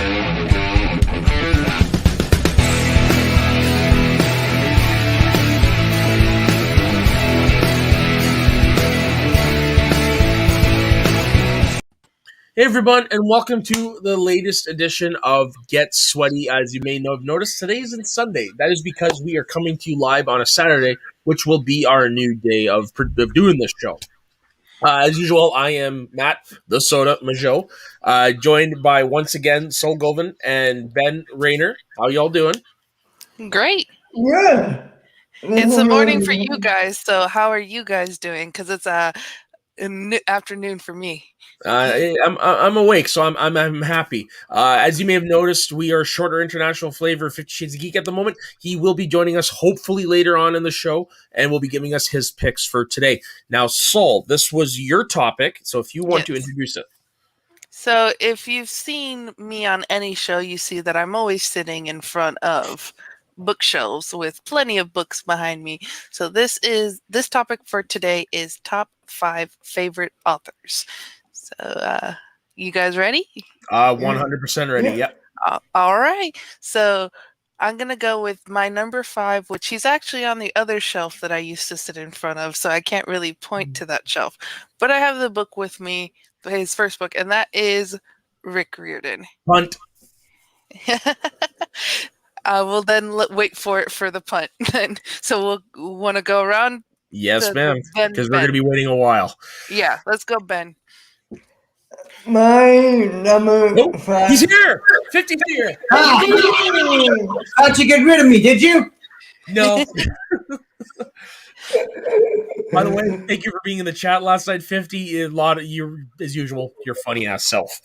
Hey everyone, and welcome to the latest edition of Get Sweaty. As you may have noticed, today isn't Sunday. That is because we are coming to you live on a Saturday, which will be our new day of doing this show. As usual, I am Matt, the Soda Majot, joined by, once again, Sol Govan and Ben Rayner. How y'all doing? Great. Yeah. It's the morning for you guys, so how are you guys doing? Because it's afternoon for me. I'm awake, so I'm happy. As you may have noticed, we are shorter international flavor 50 Shades of Geek at the moment. He will be joining us hopefully later on in the show, and will be giving us his picks for today. Now, Sol, this was your topic, so if you want to introduce it. So if you've seen me on any show, you see that I'm always sitting in front of bookshelves with plenty of books behind me. So this topic for today is top 5 favorite authors. So, you guys ready? 100% ready, yep. All right. So, I'm going to go with my number 5, which he's actually on the other shelf that I used to sit in front of, so I can't really point to that shelf. But I have the book with me, his first book, and that is Rick Riordan. Punt. We'll then wait for the punt. So, we'll want to go around? Yes, ma'am, because we're going to be waiting a while. Yeah, let's go, Ben. My number 5. He's here! 50's here! How'd you get rid of me, did you? No. By the way, thank you for being in the chat last night, 50. A lot of you, as usual, your funny ass self.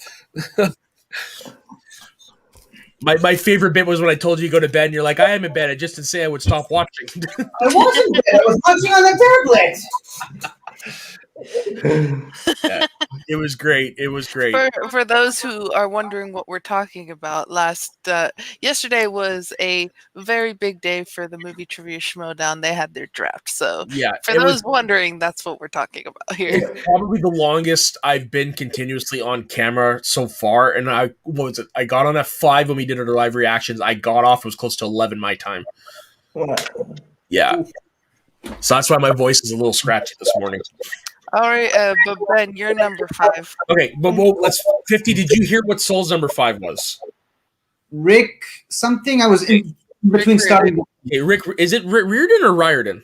My favorite bit was when I told you to go to bed, and you're like, I am in bed. I just didn't say I would stop watching. I wasn't in bed. I was watching on the tablet. Yeah, it was great. It was great. For those who are wondering what we're talking about, yesterday was a very big day for the Movie Trivia Schmodown. They had their draft. So yeah, for those wondering, that's what we're talking about here. It's probably the longest I've been continuously on camera so far. And I got on at 5 when we did our live reactions. I got off. It was close to 11 my time. Yeah. So that's why my voice is a little scratchy this morning. All right, but Ben, you're number 5. Okay, but let's 50. Did you hear what Sol's number 5 was? Rick something. I was in between starting. Okay, Rick, is it Riordan or Riordan?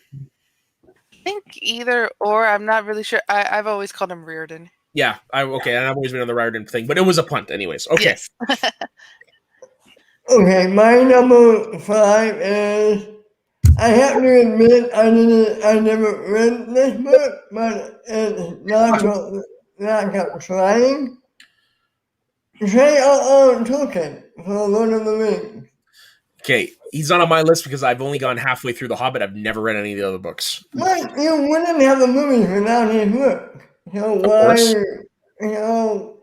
I think either or. I'm not really sure. I've always called him Riordan. Yeah, and I've always been on the Riordan thing, but it was a punt, anyways. Okay. Yes. Okay, my number 5 is. I have to admit, I never read this book, but it's not trying. Tolkien for Lord of the Rings. Okay, he's not on my list because I've only gone halfway through The Hobbit. I've never read any of the other books. But you wouldn't have the movies without his book. So why,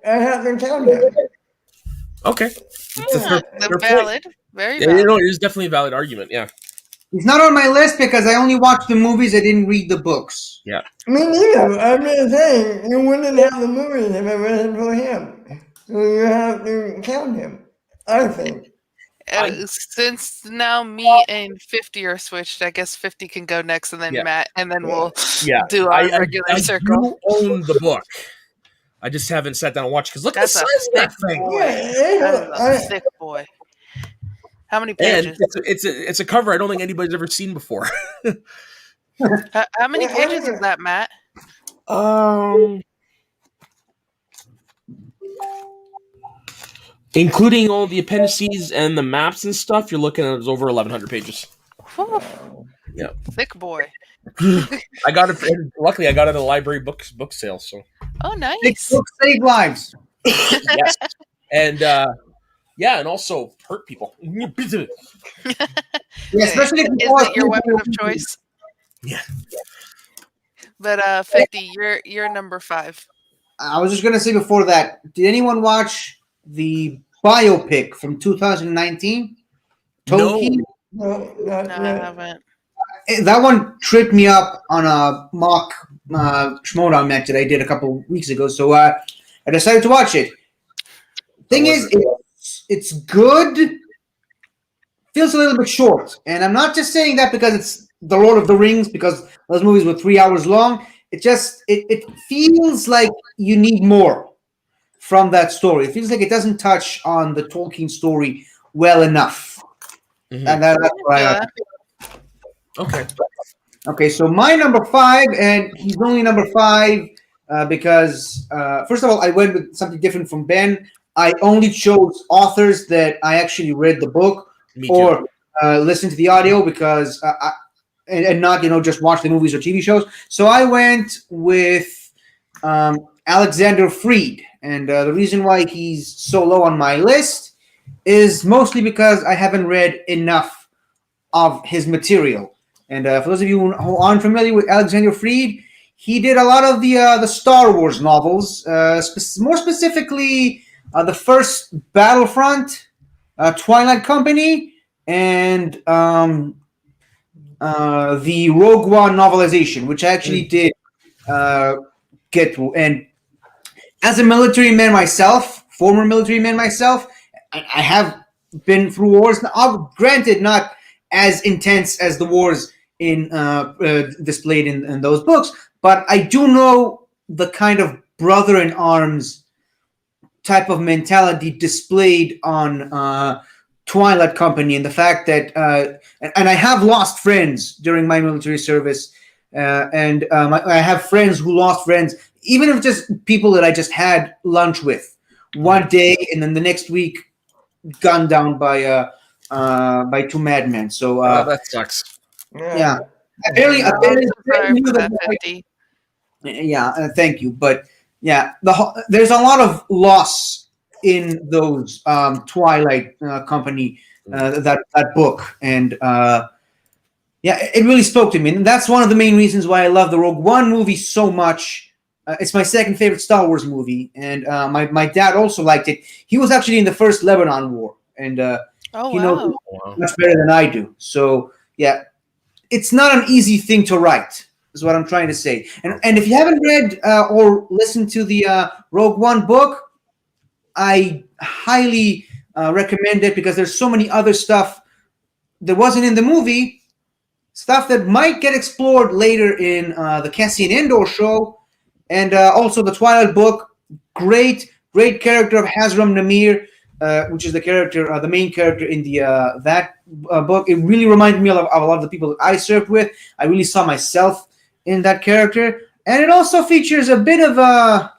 I have to count it. Okay. They're valid. Very valid. It is definitely a valid argument, yeah. He's not on my list because I only watched the movies. I didn't read the books. Yeah. Me neither. I'm just saying, you wouldn't have the movies if it wasn't for him. So you have to count him, I think. Since now me and 50 are switched, I guess 50 can go next, and then Matt, and then we'll do our regular circle. I do own the book. I just haven't sat down and watched because look at the size of that thing. That's a thick boy. How many pages? And it's a cover I don't think anybody's ever seen before. How many pages is that, Matt? Including all the appendices and the maps and stuff, you're looking at over 1,100 pages. Whew. Yeah, thick boy. I got it. Luckily, I got it at a library book sale. So. Oh, nice. Books save lives. Yes, and. And also hurt people. Yeah, especially if is it your weapon of choice? Yeah. But 50, you're number 5. I was just gonna say before that, did anyone watch the biopic from 2019? Tolkien? No, I haven't. That one tripped me up on a mock Schmodown match that I did a couple weeks ago, so I decided to watch it. Thing is, it's it's good. Feels a little bit short, and I'm not just saying that because it's the Lord of the Rings, because those movies were 3 hours long. It feels like you need more from that story. It feels like it doesn't touch on the Tolkien story well enough, Mhm. and that's why. Yeah. Okay. Okay, so my number 5, and he's only number 5 because first of all, I went with something different from Ben. I only chose authors that I actually read the book Me too. or listened to the audio because and not just watch the movies or TV shows. So I went with Alexander Freed, and the reason why he's so low on my list is mostly because I haven't read enough of his material. And for those of you who aren't familiar with Alexander Freed, he did a lot of the Star Wars novels, more specifically the first Battlefront, Twilight Company, and the Rogue One novelization, which I actually did get through. And as a military man myself, former military man myself, I have been through wars. Now, granted, not as intense as the wars in displayed in those books, but I do know the kind of brother in arms type of mentality displayed on Twilight Company, and the fact that and I have lost friends during my military service, and I have friends who lost friends, even if just people that I just had lunch with one day, and then the next week gunned down by two madmen. So That sucks. yeah, I barely I'm so sorry knew for that. that, 50. Yeah, thank you. But yeah, there's a lot of loss in those Twilight Company that book, and yeah, it really spoke to me, and that's one of the main reasons why I love the Rogue One movie so much. It's my second favorite Star Wars movie, and my dad also liked it. He was actually in the first Lebanon War, and Oh, he knows wow. Wow. much better than I do. So yeah, it's not an easy thing to write, is what I'm trying to say. And if you haven't read or listened to the Rogue One book, I highly recommend it because there's so many other stuff that wasn't in the movie, stuff that might get explored later in the Cassian Andor show, and also the Twilight book. Great character of Hazram Namir, which is the main character in the that book. It really reminded me of a lot of the people that I served with. I really saw myself in that character, and it also features a bit of a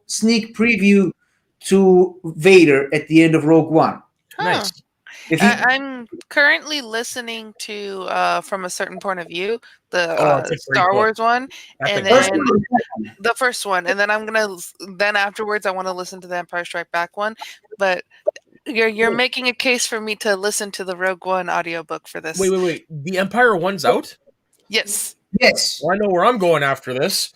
sneak preview to Vader at the end of Rogue One. Huh. Nice. If you I'm currently listening to From a Certain Point of View, the it's a great Star book. Wars one, Epic and book. first then one, the first one, and then then afterwards I want to listen to the Empire Strike Back one. But you're making a case for me to listen to the Rogue One audiobook for this. Wait. The Empire one's out? Yes. yes. Well, I know where I'm going after this.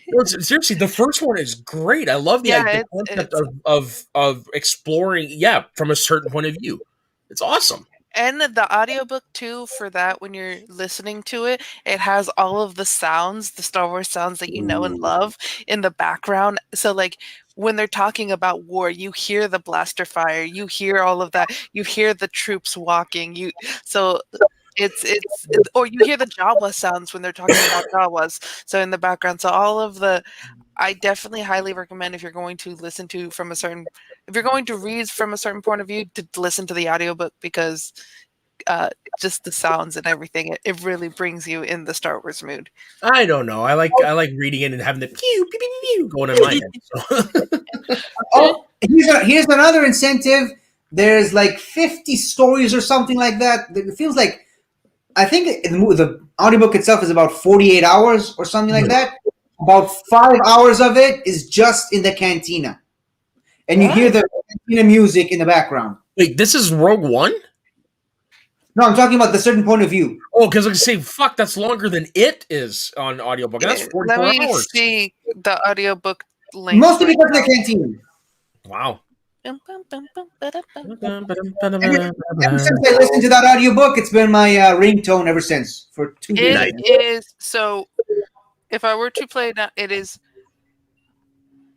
No, seriously, the first one is great. I love the Yeah, concept it's of exploring, from a certain point of view. It's awesome. and the audiobook too for that when you're listening to it, it has all of the sounds, the Star Wars sounds that you know and love in the background. So like when they're talking about war, you hear the blaster fire, you hear all of that, you hear the troops walking, so it's or you hear the Jawa sounds when they're talking about Jawas. So in the background, so all of the I definitely highly recommend if you're going to if you're going to read from a certain point of view to listen to the audiobook because just the sounds and everything, it really brings you in the Star Wars mood. I don't know. I like reading it and having the pew pew pew pew going in my head. So. Oh, here's another incentive. There's like 50 stories or something like that. It feels like I think the audiobook itself is about 48 hours or something like that. About 5 hours of it is just in the cantina, and you hear the cantina music in the background. Wait, this is Rogue One? No, I'm talking about the certain point of view. Oh, because I say, fuck, that's longer than it is on audiobook. And that's 44 Let me hours. see the audiobook link. Mostly because of the cantina. Wow. Ever since I listened to that audiobook, it's been my ringtone ever since for 2 years. It is so. If I were to play now, it is.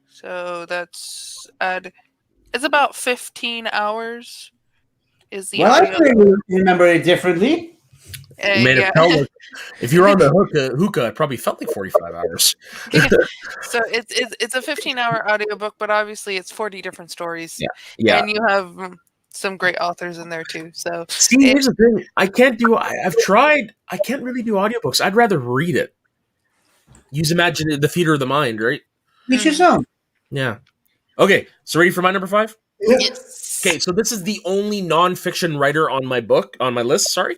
So that's add It's about 15 hours. Is the Well, I audio? really remember it differently. You made it Yeah. felt like if you were on the hookah, it probably felt like 45 hours. So it's a 15-hour audiobook, but obviously it's 40 different stories, Yeah. and you have some great authors in there too. So See, here's the thing. I've tried. I can't really do audiobooks. I'd rather read it. Use the theater of the mind, right? Each his own. Yeah. Okay, so ready for my number 5? yes. Okay, so this is the only nonfiction writer on my list. Sorry,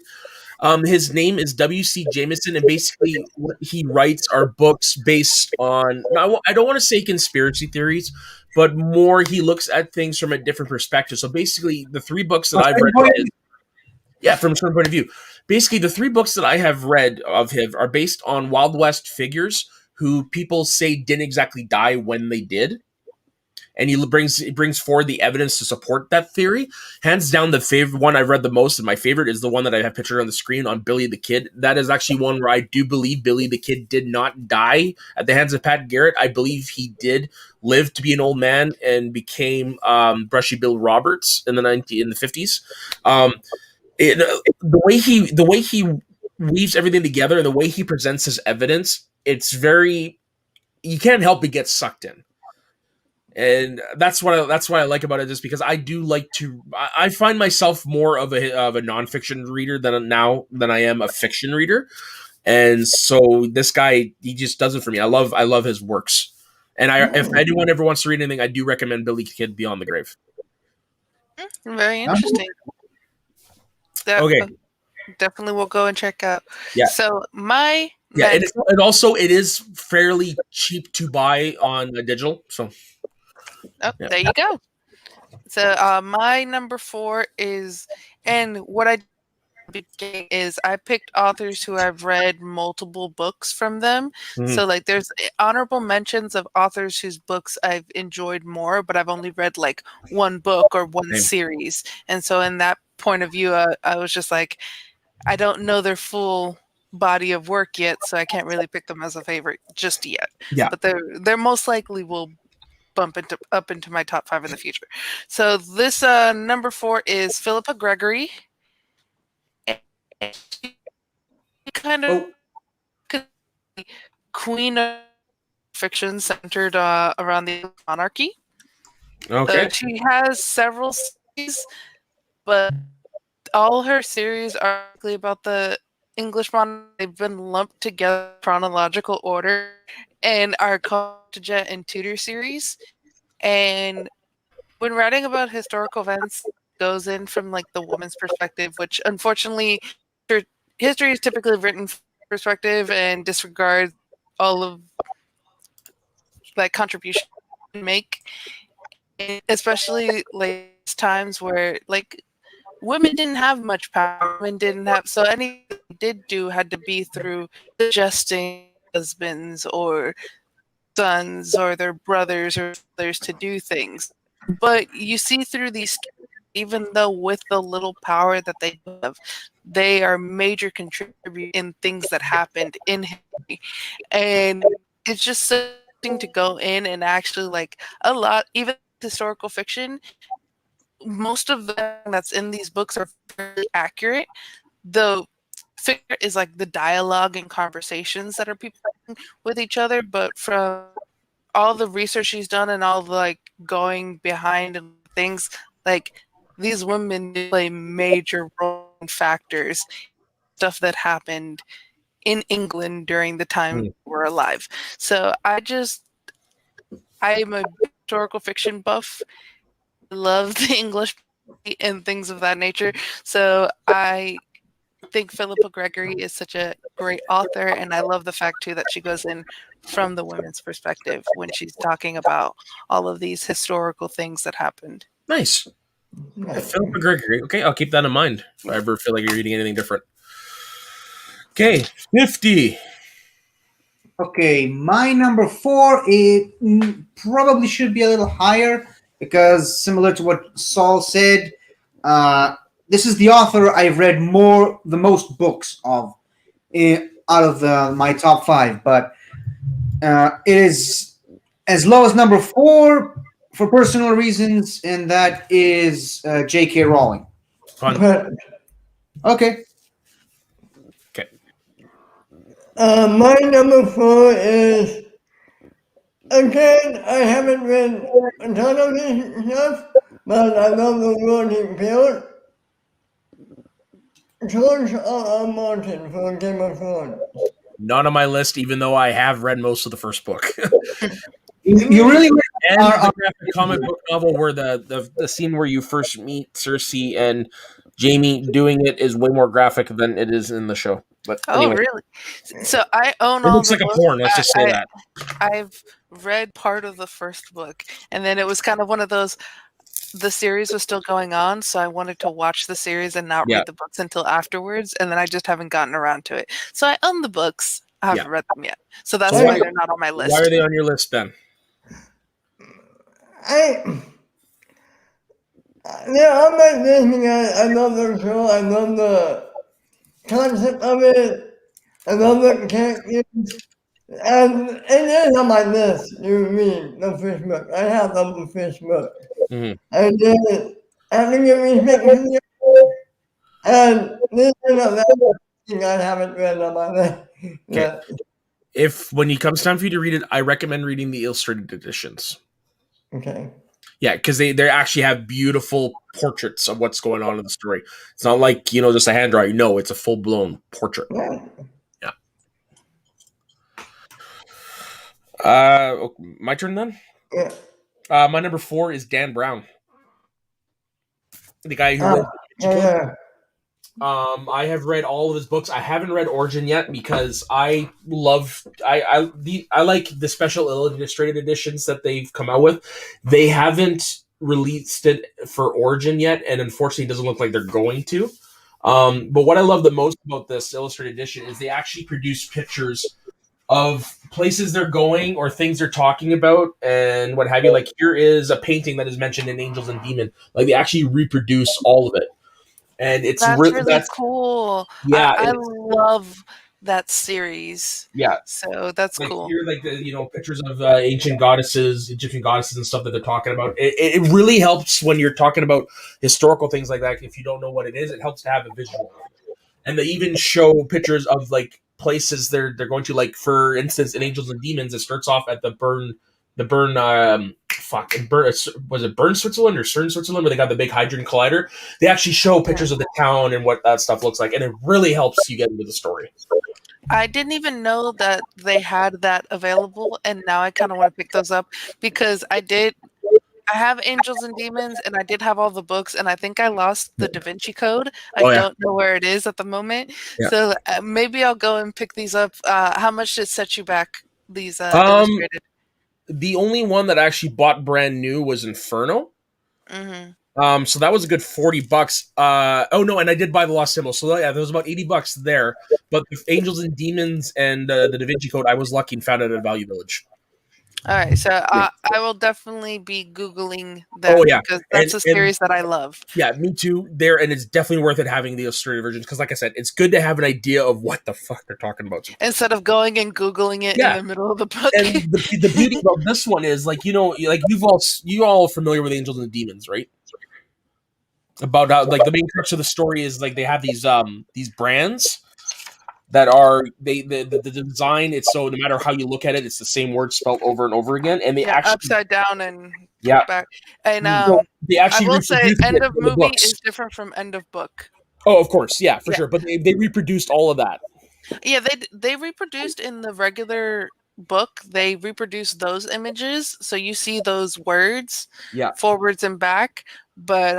his name is W.C. Jamison, and basically what he writes are books based on. I don't want to say conspiracy theories, but more he looks at things from a different perspective. So basically, the 3 books that I've read, from a certain point of view, basically the 3 books that I have read of him are based on Wild West figures who people say didn't exactly die when they did, and he brings forward the evidence to support that theory. Hands down, the favorite one I've read the most, and my favorite is the one that I have pictured on the screen on Billy the Kid. That is actually one where I do believe Billy the Kid did not die at the hands of Pat Garrett. I believe he did live to be an old man and became Brushy Bill Roberts in the 50s. The way he weaves everything together and the way he presents his evidence, it's very, you can't help but get sucked in. And that's what I like about it, just because I do like to. I find myself more of a nonfiction reader than I am a fiction reader, and so this guy, he just does it for me. I love his works, and if anyone ever wants to read anything, I do recommend Billy Kid Beyond the Grave. Very interesting. Okay, Definitely will go and check out. Yeah. So my it is fairly cheap to buy on digital. So there you go. So my number 4 is, and what I did is I picked authors who I've read multiple books from them. So like there's honorable mentions of authors whose books I've enjoyed more, but I've only read like one book or one series. And so in that point of view, I was just like, I don't know their full body of work yet, so I can't really pick them as a favorite just yet. Yeah. But they're most likely will bump up into my top 5 in the future. So this number 4 is Philipa Gregory. And she kind of queen of fiction centered around the monarchy. Okay. She has several series, but all her series are basically about the English monarchy. They've been lumped together in chronological order and are called Jet and Tudor series. And when writing about historical events, it goes in from like the woman's perspective, which unfortunately history is typically written from perspective and disregards all of like contribution to make, and especially like times where like women didn't have much power. Women didn't have, so anything they did do had to be through suggesting husbands or sons or their brothers or others to do things. But you see through these, even though with the little power that they have, they are major contributors in things that happened in history. And it's just something to go in and actually like a lot, even historical fiction, most of them that's in these books are fairly accurate. The figure is like the dialogue and conversations that are people having with each other, but from all the research she's done and all the like going behind and things, like these women play major role factors, stuff that happened in England during the time we were alive. So I am a historical fiction buff. I love the English and things of that nature. So I think Philipa Gregory is such a great author, and I love the fact too that she goes in from the women's perspective when she's talking about all of these historical things that happened. Nice. Philipa Gregory. Okay, I'll keep that in mind if I ever feel like you're reading anything different. Okay, 50. Okay, my number 4, it probably should be a little higher because, similar to what Saul said, this is the author I've read the most books of out of my top 5. But it is as low as number 4 for personal reasons, and that is J.K. Rowling. Fun. Correct. Okay. Okay. My number 4 is, again, I haven't read a ton of this stuff, but I love the world it built. George R. Martin for Game of Thrones. Not on my list, even though I have read most of the first book. You really And are the graphic comic book novel where the scene where you first meet Cersei and Jaime doing it is way more graphic than it is in the show. But Oh, anyway, really? So I own it all looks the like a books. porn. Let's just say that. I've read part of the first book, and then it was kind of one of those. The series was still going on, so I wanted to watch the series and not Yeah. read the books until afterwards, and then I just haven't gotten around to it. So I own the books. I haven't read them yet. So that's So why they're not on my list. Why are they on your list then? They're on my list because I love the show, I love the concept of it, I love the characters, and it is on my list to read the first book. I have the first book. Mhm. I did it. I think it respect to the and this is another thing I haven't read on my list. Okay. If when it comes time for you to read it, I recommend reading the illustrated editions. Okay. Yeah, because they actually have beautiful portraits of what's going on in the story. It's not like, just a hand drawing. No, it's a full blown portrait. Yeah. Yeah. My turn then? Yeah. My number 4 is Dan Brown. The guy who wrote Yeah. I have read all of his books. I haven't read Origin yet because I like the special illustrated editions that they've come out with. They haven't released it for Origin yet, and unfortunately, it doesn't look like they're going to. But what I love the most about this illustrated edition is they actually produce pictures of places they're going or things they're talking about and what have you. Like here is a painting that is mentioned in Angels and Demon. Like they actually reproduce all of it. And it's really cool. Yeah, I love that series. Yeah, so that's like cool. here, like the pictures of ancient goddesses, Egyptian goddesses, and stuff that they're talking about. It really helps when you're talking about historical things like that. If you don't know what it is, it helps to have a visual. And they even show pictures of like places they're going to. Like for instance, in Angels and Demons, it starts off at the Bern. Was it Bern, Switzerland or Cern, Switzerland, where they got the big Hadron Collider? They actually show pictures of the town and what that stuff looks like, and it really helps you get into the story. I didn't even know that they had that available, and now I kind of want to pick those up because I have Angels and Demons, and I did have all the books, and I think I lost the Da Vinci Code. I don't know where it is at the moment, so maybe I'll go and pick these up. How much did it set you back, these illustrated? The only one that I actually bought brand new was Inferno. Mm-hmm. So that was a good $40. Oh no, and I did buy the Lost Symbol. So yeah, there was about $80 there. But the Angels and Demons and the Da Vinci Code, I was lucky and found it at Value Village. All right, so I will definitely be Googling that because that's a series that I love. Yeah, me too. And it's definitely worth it having the illustrated versions because, like I said, it's good to have an idea of what the fuck they're talking about instead of going and Googling it in the middle of the book. And the beauty about this one is, like, you all familiar with Angels and Demons, right? About how, like, the main crux of the story is like they have these brands that are the design. It's so no matter how you look at it, it's the same word spelled over and over again, and they actually upside down and back. And they actually I will say, end of movie is different from end of book. Oh, of course, yeah, for sure. But they reproduced all of that. Yeah, they reproduced in the regular book. They reproduced those images, so you see those words, forwards and back. But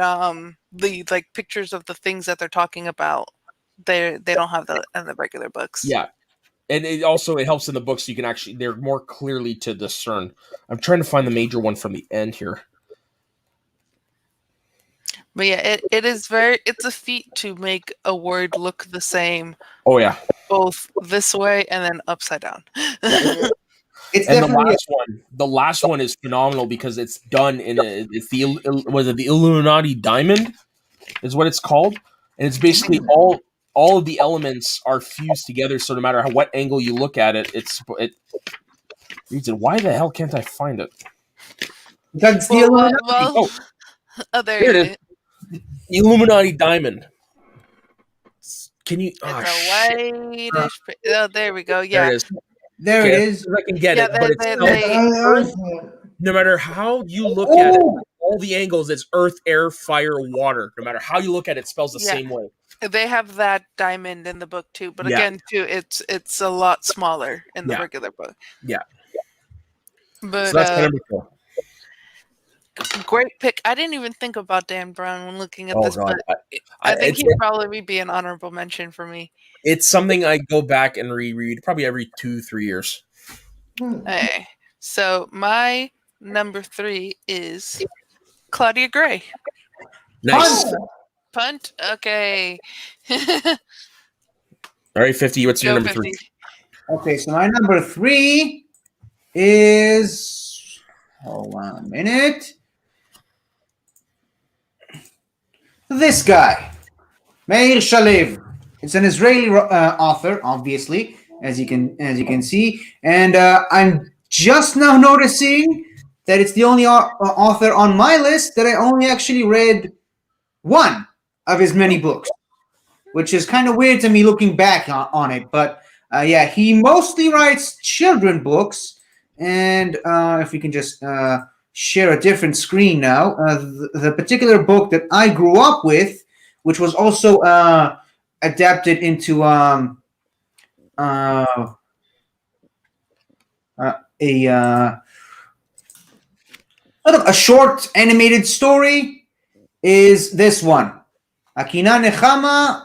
the like pictures of the things that they're talking about, they don't have that in the regular books. Yeah, and it helps in the books. So you can actually they're more clearly to discern. I'm trying to find the major one from the end here. But yeah, it's a feat to make a word look the same. Oh yeah, both this way and then upside down. The last one is phenomenal because it's done in the Illuminati diamond is what it's called, and it's basically all of the elements are fused together. So no matter what angle you look at it, it reads it. Why the hell can't I find it? Because the Well, Illuminati. oh, there Here it you is. go. The Illuminati diamond. Can you? It's Oh a shit! whitish. Oh, there we go. There Yeah, it is. There it Okay, is. I can get yeah. it, but it's still Earth. No matter how you look at it, Oh, all the angles, it's Earth, air, fire, water. No matter how you look at it, it spells the Yeah. same way. They have that diamond in the book too, but Yeah. again, too, it's a lot smaller in the Yeah. regular book. Yeah. But So that's my number 4. great pick. I didn't even think about Dan Brown when looking at Oh this, god, but I think it's he'd probably be an honorable mention for me. it's something I go back and reread probably every 2-3 years. Hey, so my number 3 is Claudia Gray. Nice. Punt. Okay. All right, 50. What's your Go number 50. 3? okay. So my number 3 is. Hold on a minute. This guy, Mel Chanel. It's an Israeli author, obviously, as you can see, and I'm just now noticing that it's the only author on my list that I only actually read one of his many books, which is kind of weird to me looking back on it. But yeah, he mostly writes children books, and if we can just share a different screen now, the particular book that I grew up with, which was also adapted into a short animated story, is this one, Akina Nechama.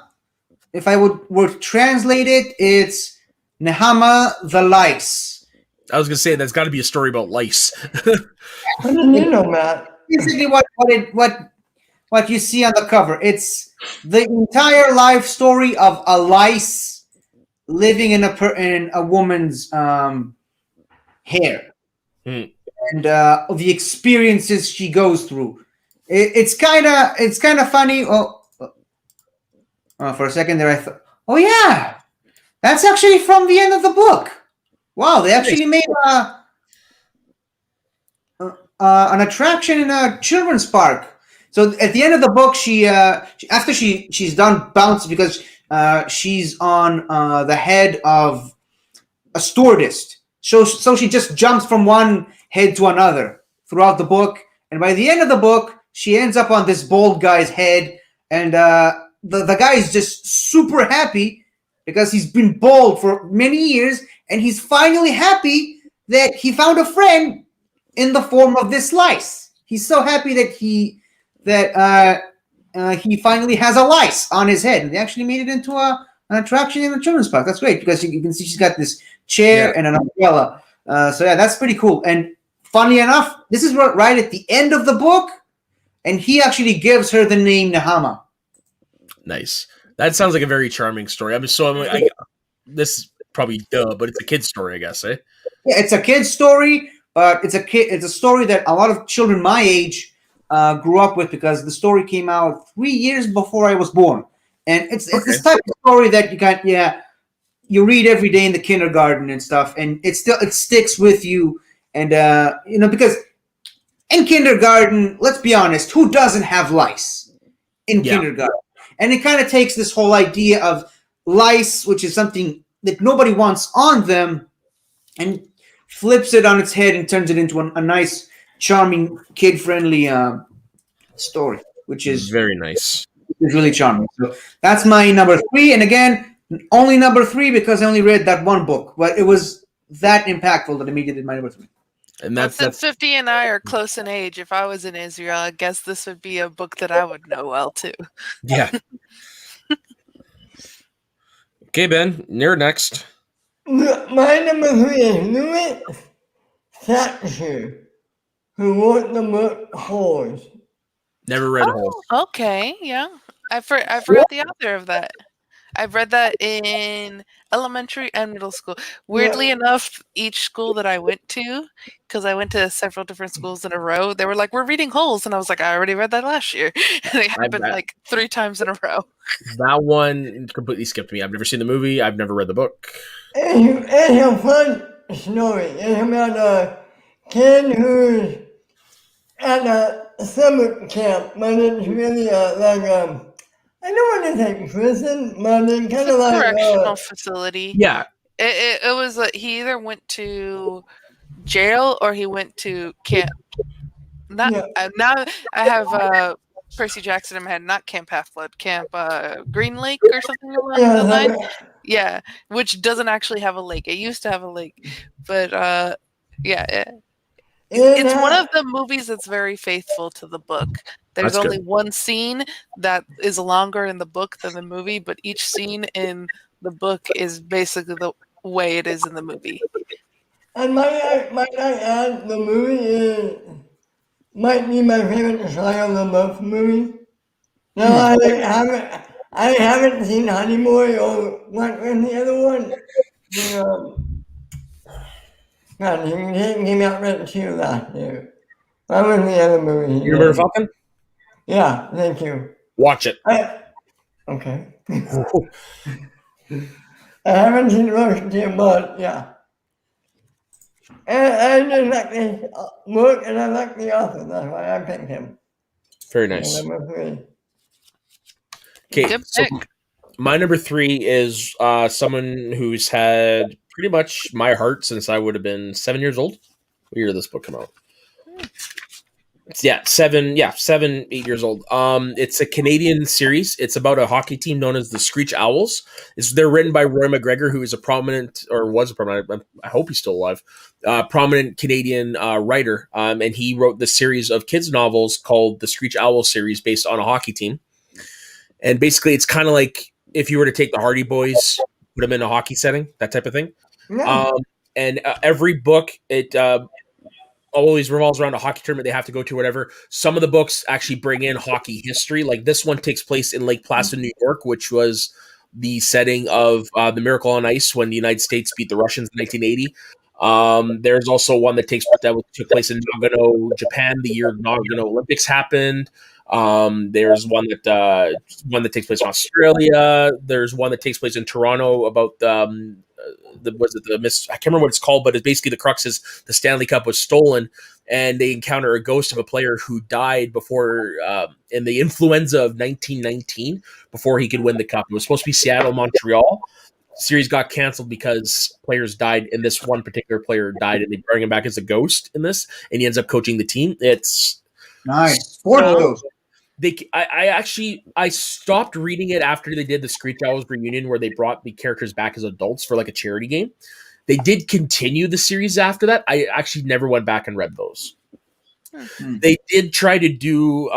If I were to translate it, it's Nehama the Lice. I was gonna say that's got to be a story about lice. How did you know, Matt? Basically, what you see on the cover, it's the entire life story of a lice living in a woman's hair, Hmm. and the experiences she goes through. It's kind of funny. For a second there, I thought, oh yeah, that's actually from the end of the book. Wow, they actually made an attraction in a children's park. So at the end of the book, after she's done bouncing, because she's on the head of a stewardess. So she just jumps from one head to another throughout the book, and by the end of the book, she ends up on this bald guy's head, and the guy is just super happy because he's been bald for many years, and he's finally happy that he found a friend in the form of this lice. He's so happy that he finally has a lice on his head, and they actually made it into an attraction in the children's park. That's great because you can see she's got this chair and an umbrella. So yeah, that's pretty cool. And funny enough, this is right at the end of the book, and he actually gives her the name Nehama. Nice. That sounds like a very charming story. This is probably but it's a kid's story, I guess, eh? Yeah, it's a kid's story, but it's a story that a lot of children my age grew up with because the story came out 3 years before I was born, and it's this type of story that you read every day in the kindergarten and stuff, and it sticks with you, and because in kindergarten, let's be honest, who doesn't have lice in kindergarten? And it kind of takes this whole idea of lice, which is something that nobody wants on them, and flips it on its head and turns it into a nice, charming, kid-friendly story, which is very nice. It's really charming. So that's my number 3. And again, only number 3 because I only read that one book, but it was that impactful that I made it my number 3. And that's 50 and I are close in age. If I was in Israel, I guess this would be a book that I would know well too. Yeah. Okay, Ben, you're next. My number 3 is Louis Thatcher, who wrote the book Horse. Never read Holes. Okay, yeah. I forgot the author of that. I've read that in elementary and middle school. Weirdly enough, each school that I went to, because I went to several different schools in a row, they were like, "We're reading Holes," and I was like, "I already read that last year." And it happened like 3 times in a row. That one completely skipped me. I've never seen the movie. I've never read the book. It's a fun story. It's about a kid who's at a summer camp, but it's really I don't want to say prison, but it's It's kind a of like correctional facility. Yeah, It was he either went to jail or he went to camp. Not yeah, now. I have Percy Jackson in my head. Not Camp Half Blood. Camp Green Lake or something along yeah, the line. like, Yeah, which doesn't actually have a lake. It used to have a lake, but yeah, in it's one of the movies that's very faithful to the book. There's that's only good. one scene that is longer in the book than the movie, but each scene in the book is basically the way it is in the movie. and might I add, the movie might be my favorite Shia LaBeouf movie. No, I haven't seen Honey Boy or what was the other one? The God, he came out right too last year. What was the other movie he Remember did? Falcon? Yeah, thank you. Watch it. Okay. I haven't seen most yet, but yeah. And I just like his work and I like the author. That's why I picked him. Very nice. Number 3. Okay, Good so pick. my number 3 is someone who's had pretty much my heart since I would have been 7 years old. What year did this book come out? Yeah, 8 years old. It's a Canadian series. It's about a hockey team known as the Screech Owls. They're written by Roy McGregor, who is a prominent, or was a prominent, I hope he's still alive, prominent Canadian writer. And he wrote the series of kids novels called the Screech Owl series based on a hockey team. And basically, it's kind of like if you were to take the Hardy Boys, put them in a hockey setting, that type of thing. Yeah. And every book, it always revolves around a hockey tournament they have to go to, whatever. Some of the books actually bring in hockey history. Like this one takes place in Lake Placid, New York, which was the setting of the Miracle on Ice when the United States beat the Russians in 1980. There's also one that took place in Nagano, Japan, the year Nagano Olympics happened. There's one that takes place in Australia. There's one that takes place in Toronto about I can't remember what it's called, but it's basically the crux is the Stanley Cup was stolen, and they encounter a ghost of a player who died before in the influenza of 1919 before he could win the cup. It was supposed to be Seattle, Montreal. The series got canceled because players died, and this one particular player died, and they bring him back as a ghost in this, and he ends up coaching the team. It's Nice. so I stopped reading it after they did the Screech Owls reunion where they brought the characters back as adults for like a charity game. They did continue the series after that. I actually never went back and read those. They did try to do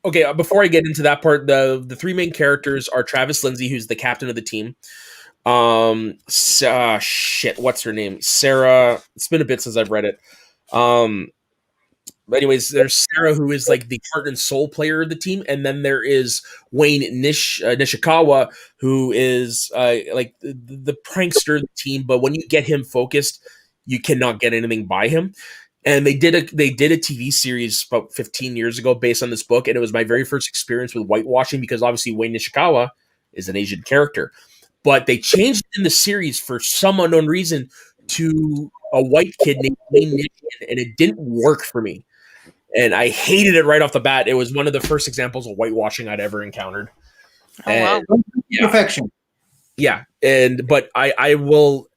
okay, before I get into that part, the 3 main characters are Travis Lindsay, who's the captain of the team. What's her name? Sarah. It's been a bit since I've read it. But anyways, there's Sarah, who is like the heart and soul player of the team, and then there is Wayne Nishikawa, who is like the prankster of the team. But when you get him focused, you cannot get anything by him. And they did a TV series about 15 years ago based on this book, and it was my very first experience with whitewashing because obviously Wayne Nishikawa is an Asian character, but they changed it in the series for some unknown reason to a white kid named Wayne Nishian, and it didn't work for me. And I hated it right off the bat. It was one of the first examples of whitewashing I'd ever encountered. Oh, wow. Perfection. Yeah, but I will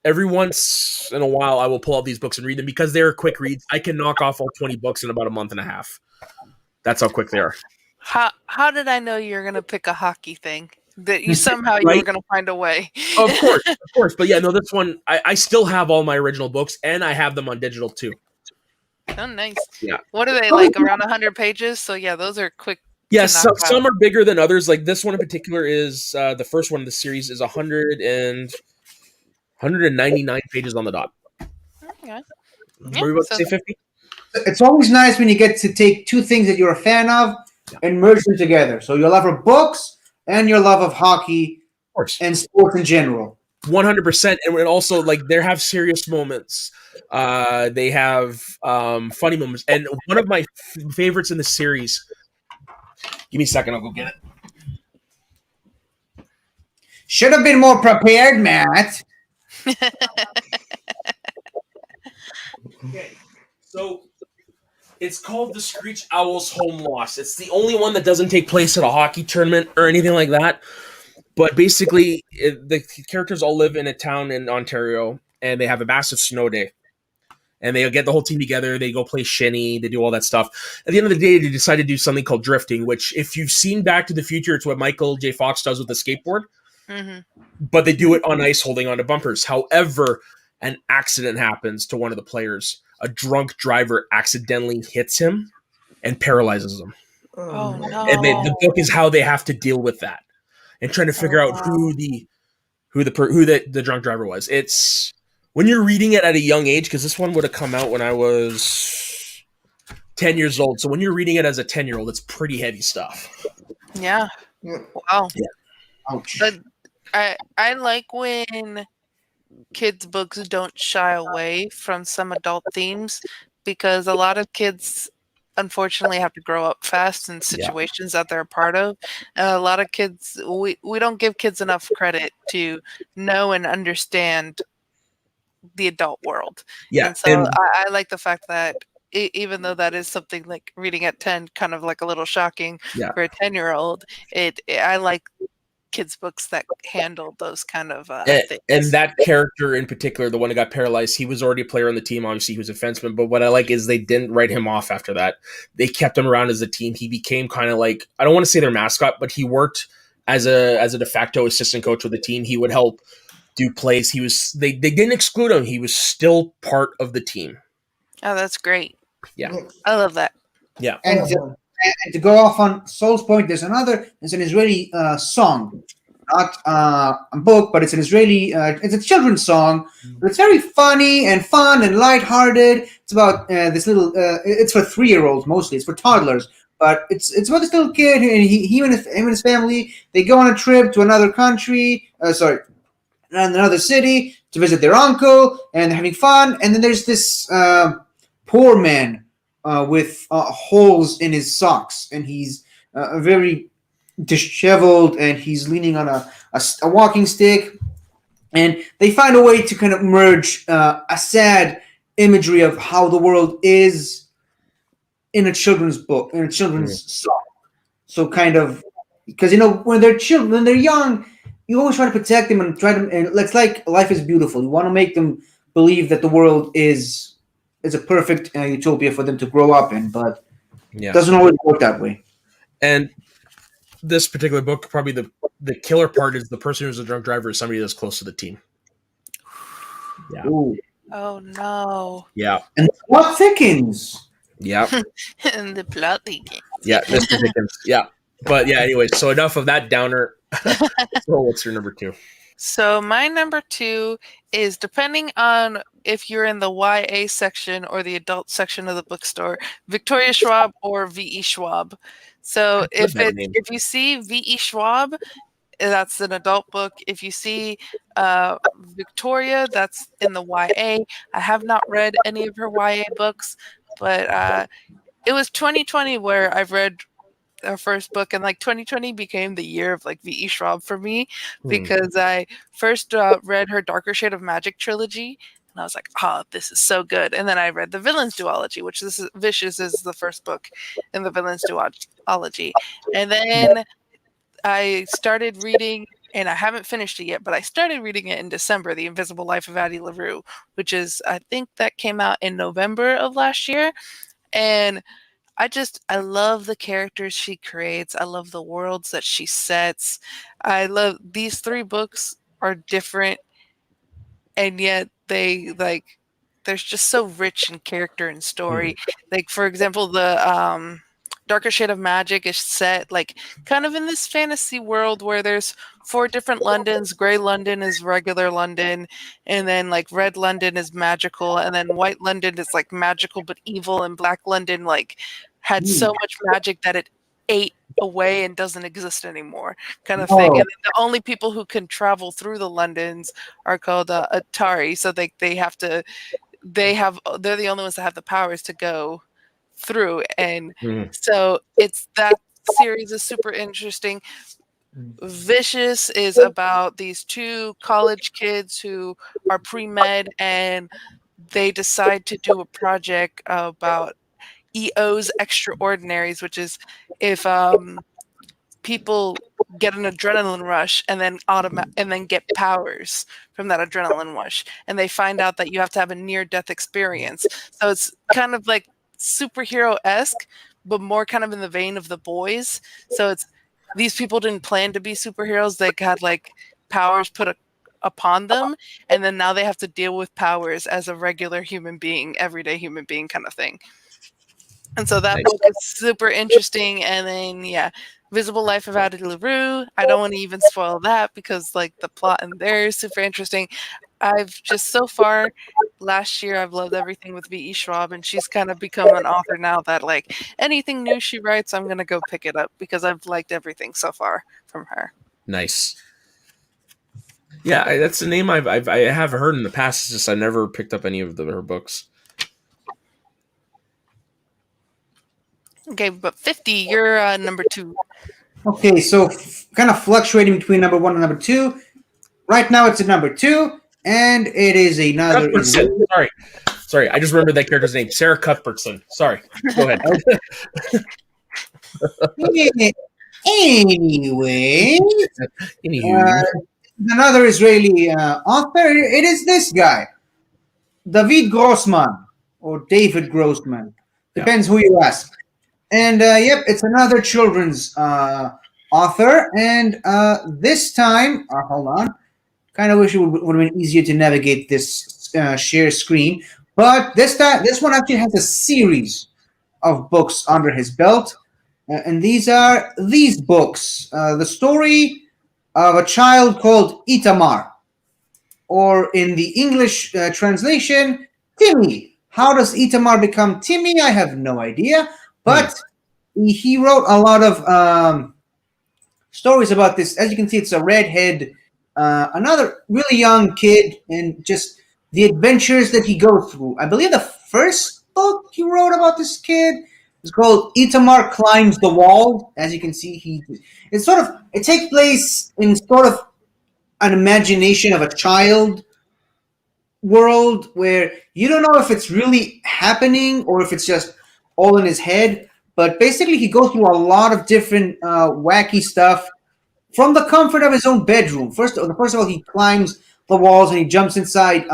every once in a while I will pull out these books and read them because they're quick reads. I can knock off all 20 books in about a month and a half. That's how quick they are. How did I know you're gonna pick a hockey thing? That you somehow you were gonna find a way. Of course. But yeah, no, this one I still have all my original books and I have them on digital too. Oh, nice. Yeah. What are they, like around 100 pages? So yeah, those are quick. Yeah, some are bigger than others. Like this one in particular is the first one of the series is 199 pages on the dot. Okay. Were we about to say 50? It's always nice when you get to take two things that you're a fan of and merge them together. So your love of books and your love of hockey and sports in general. 100%. And also, like, they have serious moments. They have funny moments. And one of my favorites in the series. Give me a second. I'll go get it. Should have been more prepared, Matt. Okay. So It's called The Screech Owl's Home Loss. It's the only one that doesn't take place at a hockey tournament or anything like that. But basically, the characters all live in a town in Ontario, and they have a massive snow day. And they get the whole team together. They go play shinny. They do all that stuff. At the end of the day, they decide to do something called drifting, which, if you've seen Back to the Future, it's what Michael J. Fox does with the skateboard. Mm-hmm. But they do it on ice, holding onto bumpers. However, an accident happens to one of the players. A drunk driver accidentally hits him and paralyzes him. Oh no! And the book is how they have to deal with that and trying to figure out who the drunk driver was. It's when you're reading it at a young age, because this one would have come out when I was 10 years old. So when you're reading it as a 10-year-old, it's pretty heavy stuff. Yeah. Yeah. Wow. Yeah. Ouch. But I like when kids' books don't shy away from some adult themes, because a lot of kids unfortunately have to grow up fast in situations that they're a part of. A lot of kids, we don't give kids enough credit to know and understand the adult world. Yeah. And so I like the fact that even though that is something like reading at 10, kind of like a little shocking for a 10-year-old, I like kids' books that handle those kind of things. And that character in particular, the one who got paralyzed, he was already a player on the team. Obviously, he was a defenseman. But what I like is they didn't write him off after that. They kept him around as a team. He became kind of like, I don't want to say their mascot, but he worked as a de facto assistant coach with the team. He would help do plays. They didn't exclude him. He was still part of the team. Oh, that's great. Yeah. I love that. Yeah. And to go off on Soul's point, there's an Israeli song, not a book, but it's an Israeli, it's a children's song. But it's very funny and fun and lighthearted. It's about this little, it's for 3-year-olds mostly. It's for toddlers. But it's about this little kid, and him and his family, they go on a trip to another country, another city to visit their uncle, and they're having fun. And then there's this poor man with holes in his socks, and he's very disheveled, and he's leaning on a walking stick. And they find a way to kind of merge a sad imagery of how the world is in a children's book, in a children's song. So kind of, because when they're children, when they're young, you always try to protect them and and it's like life is beautiful. You want to make them believe that the world is a perfect utopia for them to grow up in, but it doesn't always work that way. And this particular book, probably the killer part is the person who's a drunk driver is somebody that's close to the team. Yeah. Ooh. Oh no. Yeah. And the plot thickens. Yeah. And the plot thickens. Yeah. Mr. Dickens. Yeah. But yeah, anyway, so enough of that downer. So what's your number 2? So my number 2 is, depending on if you're in the YA section or the adult section of the bookstore, Victoria Schwab or V.E. Schwab. So if you see V.E. Schwab, that's an adult book. If you see Victoria, that's in the YA. I have not read any of her YA books, but it was 2020 where I've read her first book, and like 2020 became the year of like V.E. Schwab for me, because I first read her Darker Shade of Magic trilogy, and I was like, oh, this is so good. And then I read the Villains Duology, which Vicious is the first book in the Villains Duology. And then I started reading, and I haven't finished it yet, but I started reading it in December, The Invisible Life of Addie LaRue, which is, I think that came out in November of last year. And I love the characters she creates. I love the worlds that she sets. I love these 3 books are different, and yet they're just so rich in character and story. Like, for example, the Darker Shade of Magic is set like kind of in this fantasy world where there's 4 different Londons. Gray London is regular London, and then like Red London is magical, and then White London is like magical but evil, and Black London like had so much magic that it ate away and doesn't exist anymore, kind of thing. And then the only people who can travel through the Londons are called Atari, so they're the only ones that have the powers to go through. And so that series is super interesting. Vicious is about these 2 college kids who are pre-med, and they decide to do a project about EO's extraordinaries, which is if people get an adrenaline rush and then and then get powers from that adrenaline rush, and they find out that you have to have a near-death experience. So it's kind of like superhero-esque, but more kind of in the vein of The Boys. So it's these people didn't plan to be superheroes; they had like powers put upon them, and then now they have to deal with powers as a regular human being, everyday human being kind of thing. And so that book is super interesting. And then, yeah, Visible Life of Addie LaRue. I don't want to even spoil that because, like, the plot in there is super interesting. I've just so far last year, I've loved everything with V.E. Schwab, and she's kind of become an author now that, like, anything new she writes, I'm going to go pick it up because I've liked everything so far from her. Nice. Yeah, that's a name I have heard in the past. It's just I never picked up any of her books. Okay, but 50, you're number 2. Okay, so kind of fluctuating between number 1 and number 2. Right now it's at number 2, and it is another. Sorry, I just remembered that character's name, Sarah Cuthbertson. Sorry, go ahead. Anyway, another Israeli author. It is this guy, David Grossman, or David Grossman. Depends who you ask. And yep, it's another children's author. And this time, hold on. Kind of wish it would have been easier to navigate this share screen. But this one actually has a series of books under his belt. And these are these books. The story of a child called Itamar. Or in the English translation, Timmy. How does Itamar become Timmy? I have no idea. But he wrote a lot of stories about this. As you can see, it's a redhead, another really young kid, and just the adventures that he goes through. I believe the first book he wrote about this kid is called Itamar Climbs the Wall. As you can see, it takes place in sort of an imagination of a child world where you don't know if it's really happening or if it's just all in his head. But basically, he goes through a lot of different wacky stuff from the comfort of his own bedroom. First of all, he climbs the walls and he jumps inside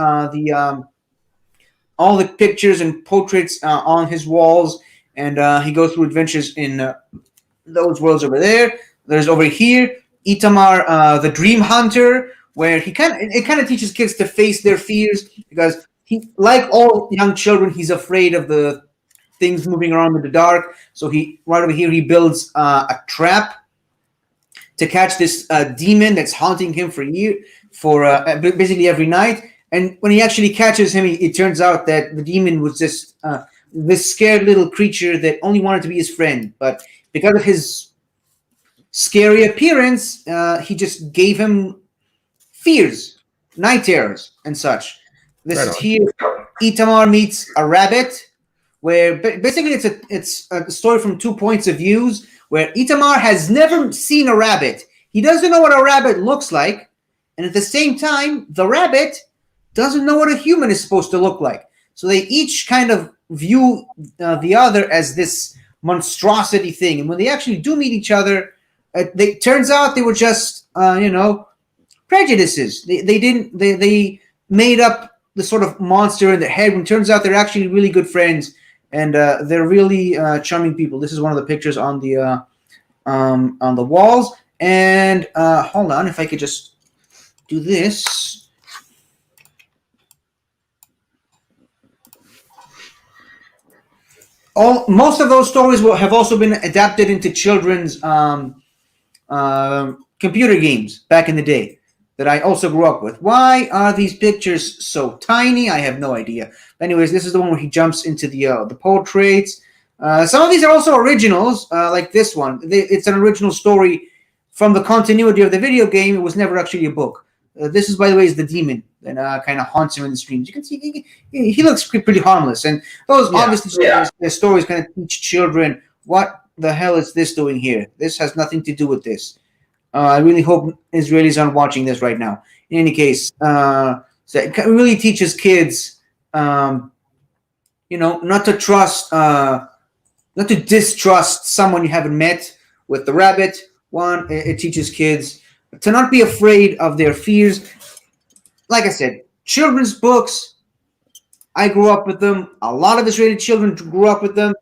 all the pictures and portraits on his walls, and he goes through adventures in those worlds over there. There's over here Itamar, the Dream Hunter, where it kind of teaches kids to face their fears, because he, like all young children, he's afraid of the things moving around in the dark. So right over here he builds a trap to catch this demon that's haunting him for basically every night. And when he actually catches him, it turns out that the demon was just this scared little creature that only wanted to be his friend. But because of his scary appearance, he just gave him fears, night terrors, and such. This is here. Itamar meets a rabbit, where basically it's a story from 2 points of views, where Itamar has never seen a rabbit. He doesn't know what a rabbit looks like, and at the same time, the rabbit doesn't know what a human is supposed to look like. So they each kind of view the other as this monstrosity thing. And when they actually do meet each other, it turns out they were just, prejudices. They made up the sort of monster in their head, when it turns out they're actually really good friends, and they're really charming people. This is one of the pictures on the walls. And hold on, if I could just do this. Most of those stories have also been adapted into children's computer games back in the day that I also grew up with. Why are these pictures so tiny? I have no idea. Anyways, this is the one where he jumps into the portraits. Some of these are also originals, like this one. It's an original story from the continuity of the video game. It was never actually a book. This is, by the way, is the demon that kind of haunts him in the streams. You can see he looks pretty harmless. And those obviously stories kind of teach children, what the hell is this doing here? This has nothing to do with this. I really hope Israelis aren't watching this right now. In any case, so it really teaches kids, not to trust not to distrust someone you haven't met. With The Rabbit, one, it teaches kids to not be afraid of their fears. Like I said, children's books, I grew up with them. A lot of Israeli children grew up with them.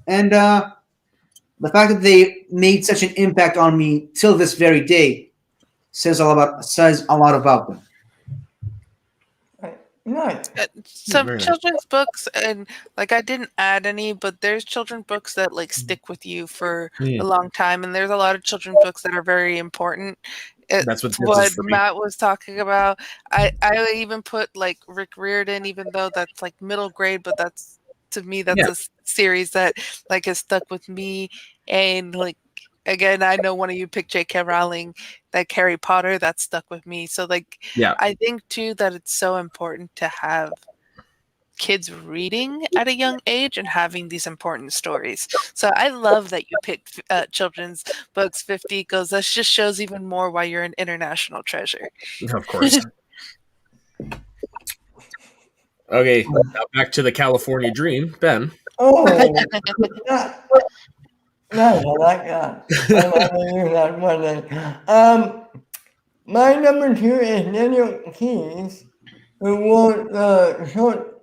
And the fact that they made such an impact on me till this very day says a lot about them. Nice. Some Very nice. children's books, and like I didn't add any, but there's children's books that like stick with you for a long time, and there's a lot of children's books that are very important. That's what It's this is what for me. Matt was talking about. I even put like Rick Riordan, even though that's like middle grade, but that's to me that's Yeah. a series that like has stuck with me, and like again, I know one of you picked J.K. Rowling, like Harry Potter, that stuck with me. So like Yeah. I think too that it's so important to have kids reading at a young age and having these important stories. So I love that you picked children's books 50 because that just shows even more why you're an international treasure. Of course. Okay, now back to the California Dream, Ben. Oh, that, nice. I like that. I like to use that one day. My number 2 is Daniel Keyes, who wrote the short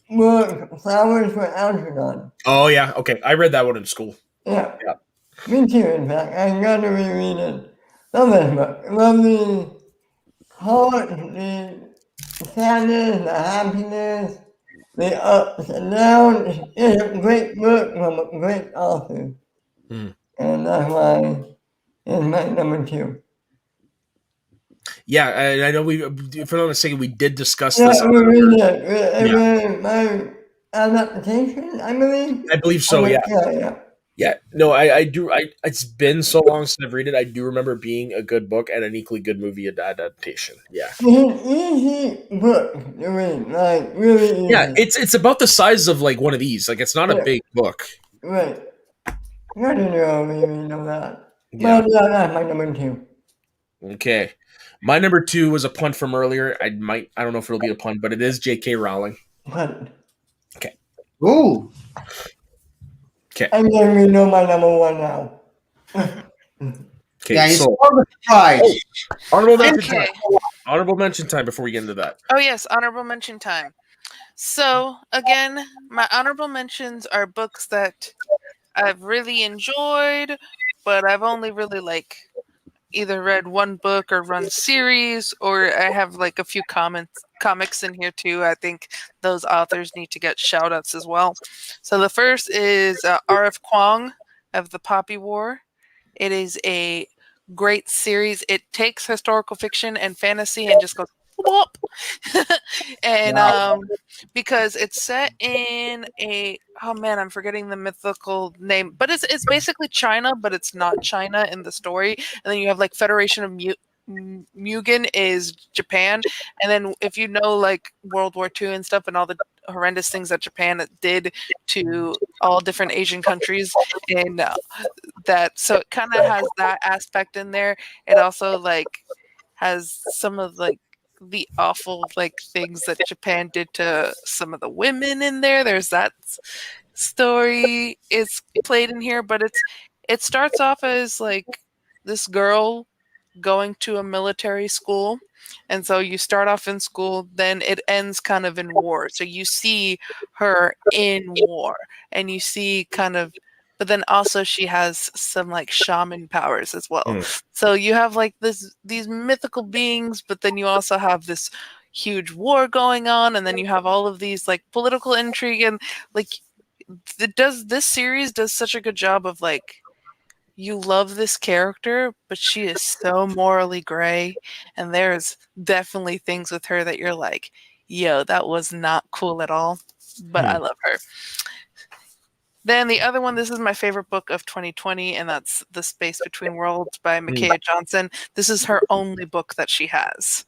book Flowers for Algernon. Oh yeah, okay. I read that one in school. Yeah. Yeah. Me too, in fact. I got to reread it. Love this book. Love the heart, the sadness, the happiness, the ups and downs. It's a great book from a great author. Mm. And that's why it's my number 2. Yeah, and I know if I'm not mistaken, we did discuss Yeah, this. we read it. My adaptation, I believe. I believe so. Yeah. Yeah. Yeah. No, I do. It's been so long since I've read it. I do remember it being a good book and an equally good movie adaptation. Yeah. It's an easy book to read, like really easy. Yeah, it's about the size of like one of these. Like it's not a Yeah. big book. Right. I didn't really know that. Yeah. But yeah, that's my number 2. Okay. My number 2 was a punt from earlier. I don't know if it'll be a punt, but it is J.K. Rowling. But Ooh. Okay. I'm letting you know my number 1 now. Okay. Yeah, it's So all the surprise. honorable mention Okay. time. Honorable mention time before we get into that. Oh yes, honorable mention time. So again, my honorable mentions are books that I've really enjoyed, but I've only really like either read one book or run series, or I have like a few comics in here too. I think those authors need to get shout outs as well. So the first is R.F. Kuang of the Poppy War. It is a great series. It takes historical fiction and fantasy and just goes whoop. And because it's set in a I'm forgetting the mythical name, but it's basically China, but it's not China in the story. And then you have like Federation of Mugen is Japan, and then if you know like World War II and stuff and all the horrendous things that Japan did to all different Asian countries, and that so it kind of has that aspect in there. It also like has some of like the awful like things that Japan did to some of the women in there. There's that story is played in here, but it starts off as like this girl going to a military school. And so you start off in school, then it ends kind of in war. So you see her in war and you see kind of, but then also she has some like shaman powers as well. So you have like these mythical beings, but then you also have this huge war going on. And then you have all of these like political intrigue, and like this series does such a good job of like, you love this character, but she is so morally gray, and there's definitely things with her that you're like, yo, that was not cool at all, but I love her. Then the other one, this is my favorite book of 2020, and that's The Space Between Worlds by Micaiah Johnson. This is her only book that she has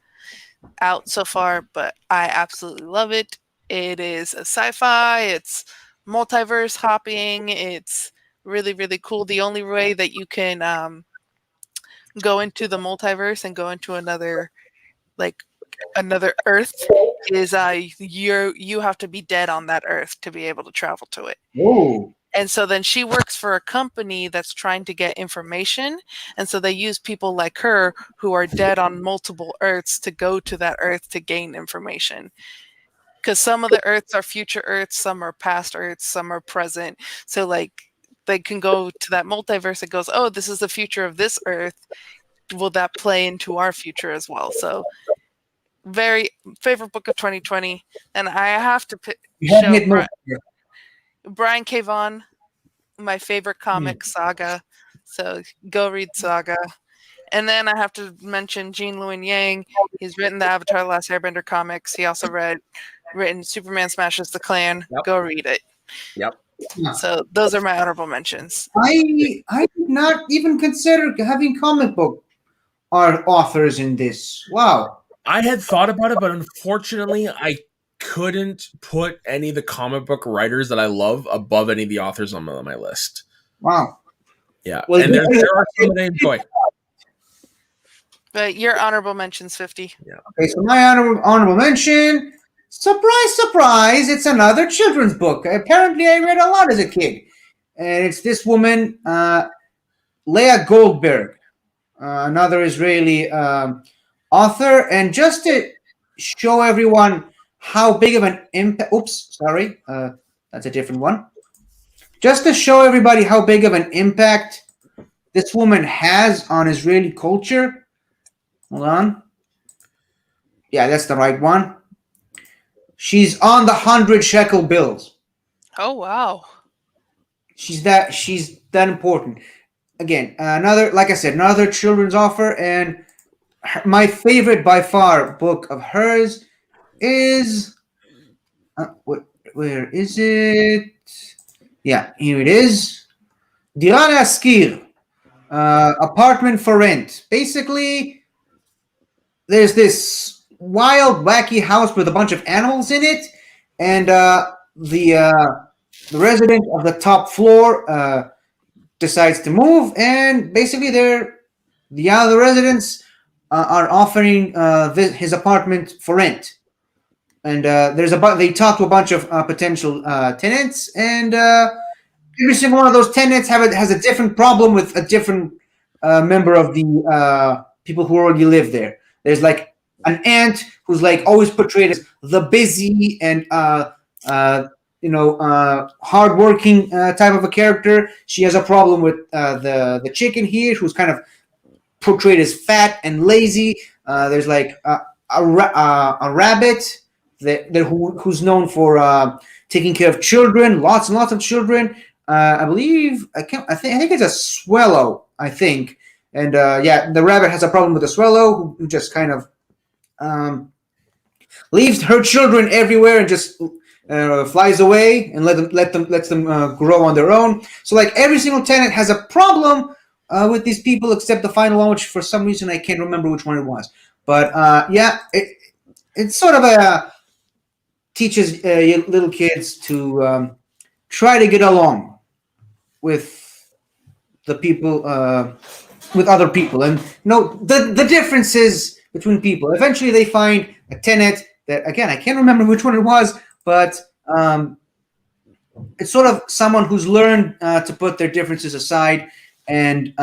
out so far, but I absolutely love it. It is a sci-fi, it's multiverse hopping, it's really, really cool. The only way that you can go into the multiverse and go into another Earth is you have to be dead on that Earth to be able to travel to it. Ooh. And so then she works for a company that's trying to get information. And so they use people like her who are dead on multiple Earths to go to that Earth to gain information. Because some of the Earths are future Earths, some are past Earths, some are present. So like they can go to that multiverse that goes, oh, this is the future of this Earth. Will that play into our future as well? So very favorite book of 2020. And I have to You haven't show hit most. Brian K. Vaughan, my favorite comic Saga. So go read Saga. And then I have to mention Gene Luen Yang. He's written the Avatar: The Last Airbender comics. He also written Superman Smashes the Klan. Yep. Go read it. Yep. So those are my honorable mentions. I did not even consider having comic book art authors in this. Wow. I had thought about it, but unfortunately, I couldn't put any of the comic book writers that I love above any of the authors on my list. Wow. Yeah, Well, and there are some that I enjoy. But your honorable mentions, 50. Okay, so my honorable mention, surprise, surprise, it's another children's book. Apparently, I read a lot as a kid. And it's this woman, Leah Goldberg, another Israeli author. And just to show everyone how big of an impact, that's a different one. Just to show everybody how big of an impact this woman has on Israeli culture. Hold on. Yeah, that's the right one. She's on the 100 shekel bills. Oh, wow. She's that important. Again, like I said, another children's author, and my favorite by far book of hers is where is it? Yeah, here it is. Dira Le'askir, apartment for rent. Basically, there's this wild, wacky house with a bunch of animals in it, and the resident of the top floor decides to move, and basically the other residents are offering his apartment for rent. And they talk to a bunch of potential tenants, and every single one of those tenants has a different problem with a different member of the people who already live there. There's like an aunt who's like always portrayed as the busy and hardworking type of a character. She has a problem with the chicken here, who's kind of portrayed as fat and lazy. There's like a rabbit who's known for taking care of children, lots and lots of children. I think it's a swallow. I think. And the rabbit has a problem with the swallow, who just kind of leaves her children everywhere and just flies away and lets them grow on their own. So like every single tenant has a problem with these people, except the final one, which for some reason I can't remember which one it was. But it's sort of teaches little kids to try to get along with the people. With other people, and the differences between people. Eventually, they find a tenant that, again, I can't remember which one it was, but it's sort of someone who's learned to put their differences aside and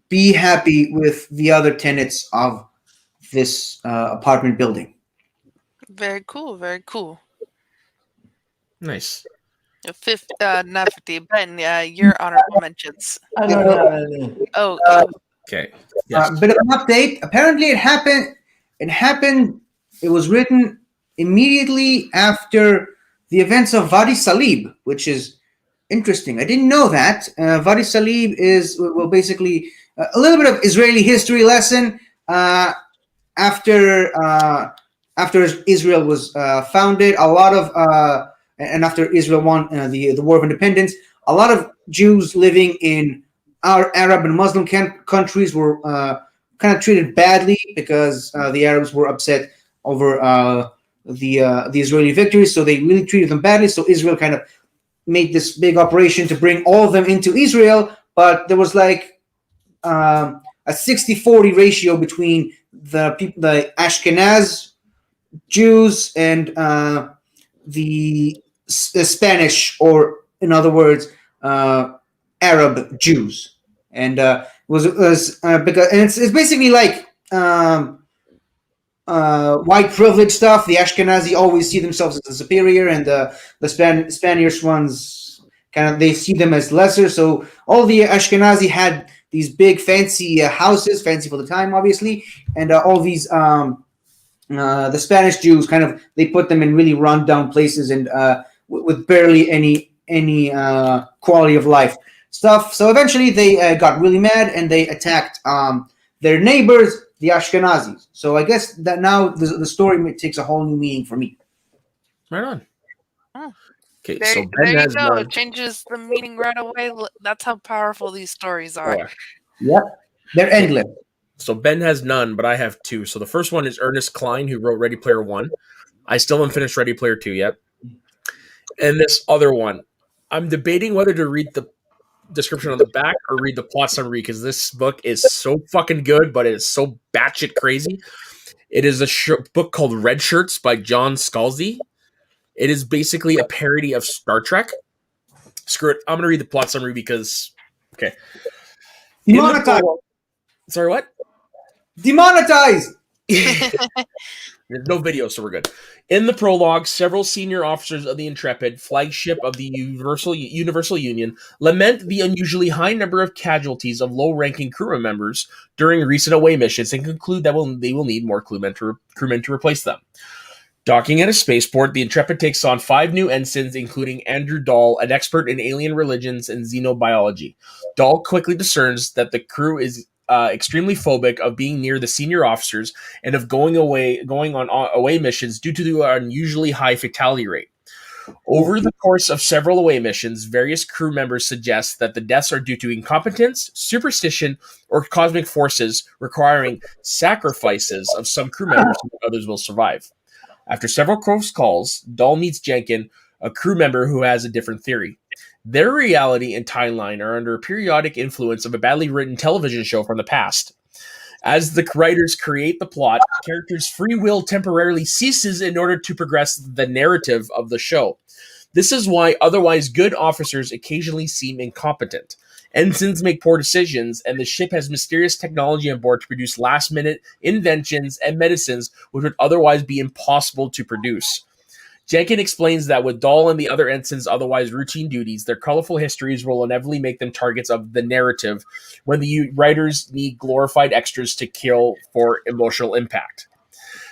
be happy with the other tenants of this apartment building. Very cool. Very cool. Nice. Not 50. Ben, your honorable mentions. I don't have any. Oh, Okay. Yes. Bit of an update. Apparently, it happened. It was written immediately after the events of Vadi Saleem, which is interesting. I didn't know that. Vadi Saleem is basically a little bit of Israeli history lesson. After Israel was founded, a lot of and after Israel won the War of Independence, a lot of Jews living in our Arab and Muslim countries were kind of treated badly because the Arabs were upset over the Israeli victories, so they really treated them badly. So Israel kind of made this big operation to bring all of them into Israel, but there was like a 60-40 ratio between the Ashkenaz Jews and the Spanish, or in other words, Arab Jews, and was because and it's basically like white privilege stuff. The Ashkenazi always see themselves as the superior, and the Spanish ones kind of they see them as lesser. So all the Ashkenazi had these big fancy houses, fancy for the time, obviously, and all these the Spanish Jews kind of they put them in really rundown places and with barely any quality of life stuff. So eventually they got really mad and they attacked their neighbors, the Ashkenazis. So I guess that now the story takes a whole new meaning for me. Right on. Oh. Okay, There, so there Ben you has go. none. It changes the meaning right away. That's how powerful these stories are. Yeah. Yep, they're endless. So Ben has none, but I have two. So the first one is Ernest Cline, who wrote Ready Player One. I still haven't finished Ready Player Two yet. And this other one, I'm debating whether to read the description on the back or read the plot summary because this book is so fucking good, but it is so batshit crazy. It is a book called Red Shirts by John Scalzi. It is basically a parody of Star Trek. Screw it. I'm going to read the plot summary because, okay. Demonetized. Sorry, what? Demonetized. There's no video, so we're good. In the prologue, several senior officers of the Intrepid, flagship of the Universal Union, lament the unusually high number of casualties of low-ranking crewmen members during recent away missions and conclude that they will need more crewmen to replace them. Docking at a spaceport, the Intrepid takes on 5 new ensigns, including Andrew Dahl, an expert in alien religions and xenobiology. Dahl quickly discerns that the crew is extremely phobic of being near the senior officers and of going on away missions due to the unusually high fatality rate. Over the course of several away missions, various crew members suggest that the deaths are due to incompetence, superstition, or cosmic forces requiring sacrifices of some crew members so that others will survive. After several close calls, Dahl meets Jenkin, a crew member who has a different theory. Their reality and timeline are under a periodic influence of a badly written television show from the past. As the writers create the plot, characters' free will temporarily ceases in order to progress the narrative of the show. This is why otherwise good officers occasionally seem incompetent. Ensigns make poor decisions, and the ship has mysterious technology on board to produce last-minute inventions and medicines which would otherwise be impossible to produce. Jenkin explains that with Dahl and the other ensigns' otherwise routine duties, their colorful histories will inevitably make them targets of the narrative when the writers need glorified extras to kill for emotional impact.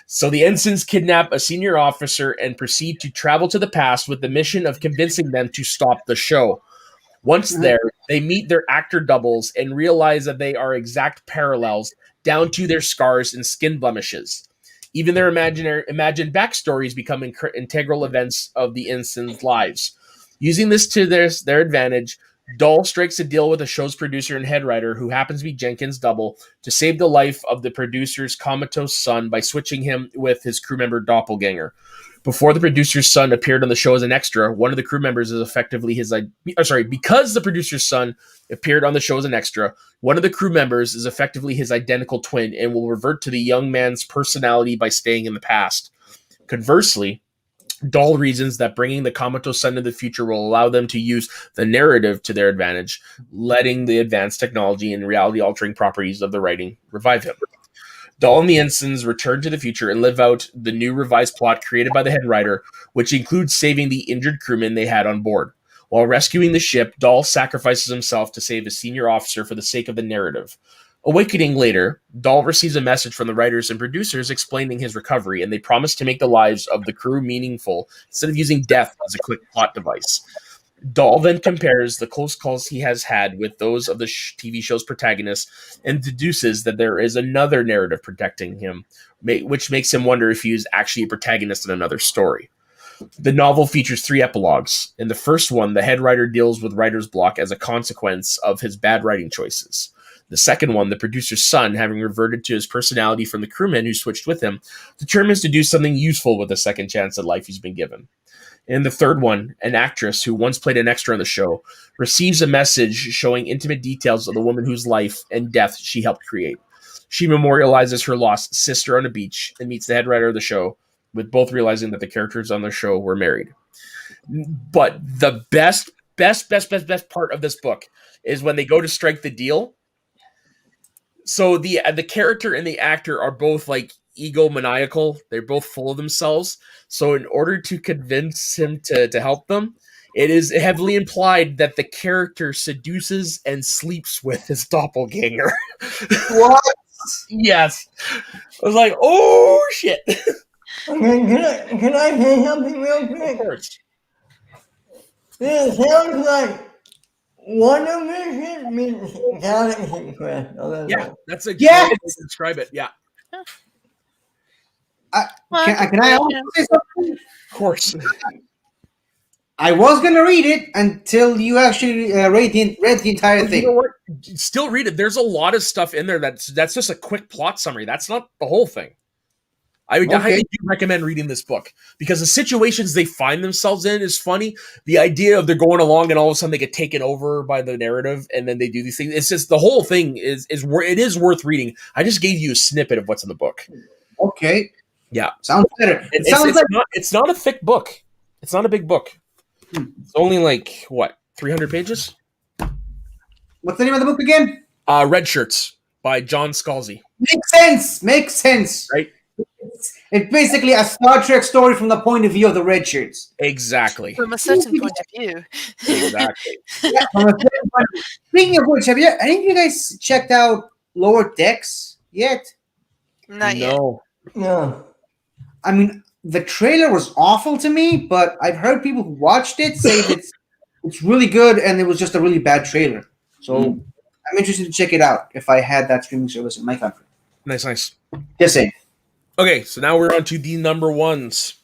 So the ensigns kidnap a senior officer and proceed to travel to the past with the mission of convincing them to stop the show. Once there, they meet their actor doubles and realize that they are exact parallels down to their scars and skin blemishes. Even their imagined backstories become integral events of the ensigns' lives. Using this to their advantage, Dahl strikes a deal with the show's producer and head writer, who happens to be Jenkins' double, to save the life of the producer's comatose son by switching him with his crew member doppelganger. Before the producer's son appeared on the show as an extra, one of the crew members is effectively because the producer's son appeared on the show as an extra, one of the crew members is effectively his identical twin and will revert to the young man's personality by staying in the past. Conversely, Dahl reasons that bringing the comatose son to the future will allow them to use the narrative to their advantage, letting the advanced technology and reality-altering properties of the writing revive him. Dahl and the ensigns return to the future and live out the new revised plot created by the head writer, which includes saving the injured crewmen they had on board. While rescuing the ship, Dahl sacrifices himself to save a senior officer for the sake of the narrative. Awakening later, Dahl receives a message from the writers and producers explaining his recovery, and they promise to make the lives of the crew meaningful instead of using death as a quick plot device. Dahl then compares the close calls he has had with those of the TV show's protagonists and deduces that there is another narrative protecting him, which makes him wonder if he is actually a protagonist in another story. The novel features 3 epilogues. In the first one, the head writer deals with writer's block as a consequence of his bad writing choices. The second one, the producer's son, having reverted to his personality from the crewmen who switched with him, determines to do something useful with the second chance at life he's been given. In the third one, an actress who once played an extra on the show receives a message showing intimate details of the woman whose life and death she helped create. She memorializes her lost sister on a beach and meets the head writer of the show, with both realizing that the characters on the show were married. But the best part of this book is when they go to strike the deal. So the character and the actor are both like egomaniacal. They're both full of themselves. So in order to convince him to help them, it is heavily implied that the character seduces and sleeps with his doppelganger. What? Yes. I was like, oh shit. Okay, can I say something real Of quick? course. It sounds like WandaVision means Galaxy Quest a little. Yeah, that's a Yes! great way to describe it. Yeah, Can I also say something? of course. I was gonna read it until you actually read the entire You know thing. what? Still read it. There's a lot of stuff in there that's just a quick plot summary. That's not the whole thing. I would Okay. highly do recommend reading this book because the situations they find themselves in is funny. The idea of they're going along and all of a sudden they get taken over by the narrative and then they do these things. It's just the whole thing is worth reading. I just gave you a snippet of what's in the book. Okay, Yeah, sounds better. It sounds like it's not a thick book. It's not a big book. It's only like what 300 pages. what's the name of the book again? Red Shirts by John Scalzi. Makes sense. Right? It's basically a Star Trek story from the point of view of the red shirts. Exactly. From a certain point of view. Exactly. Speaking of which, have any of you guys checked out Lower Decks yet? Not yet. No. Yeah. I mean, the trailer was awful to me, but I've heard people who watched it say that it's really good and it was just a really bad trailer. So I'm interested to check it out if I had that streaming service in my country. Nice. Just saying. Okay, so now we're on to the number ones.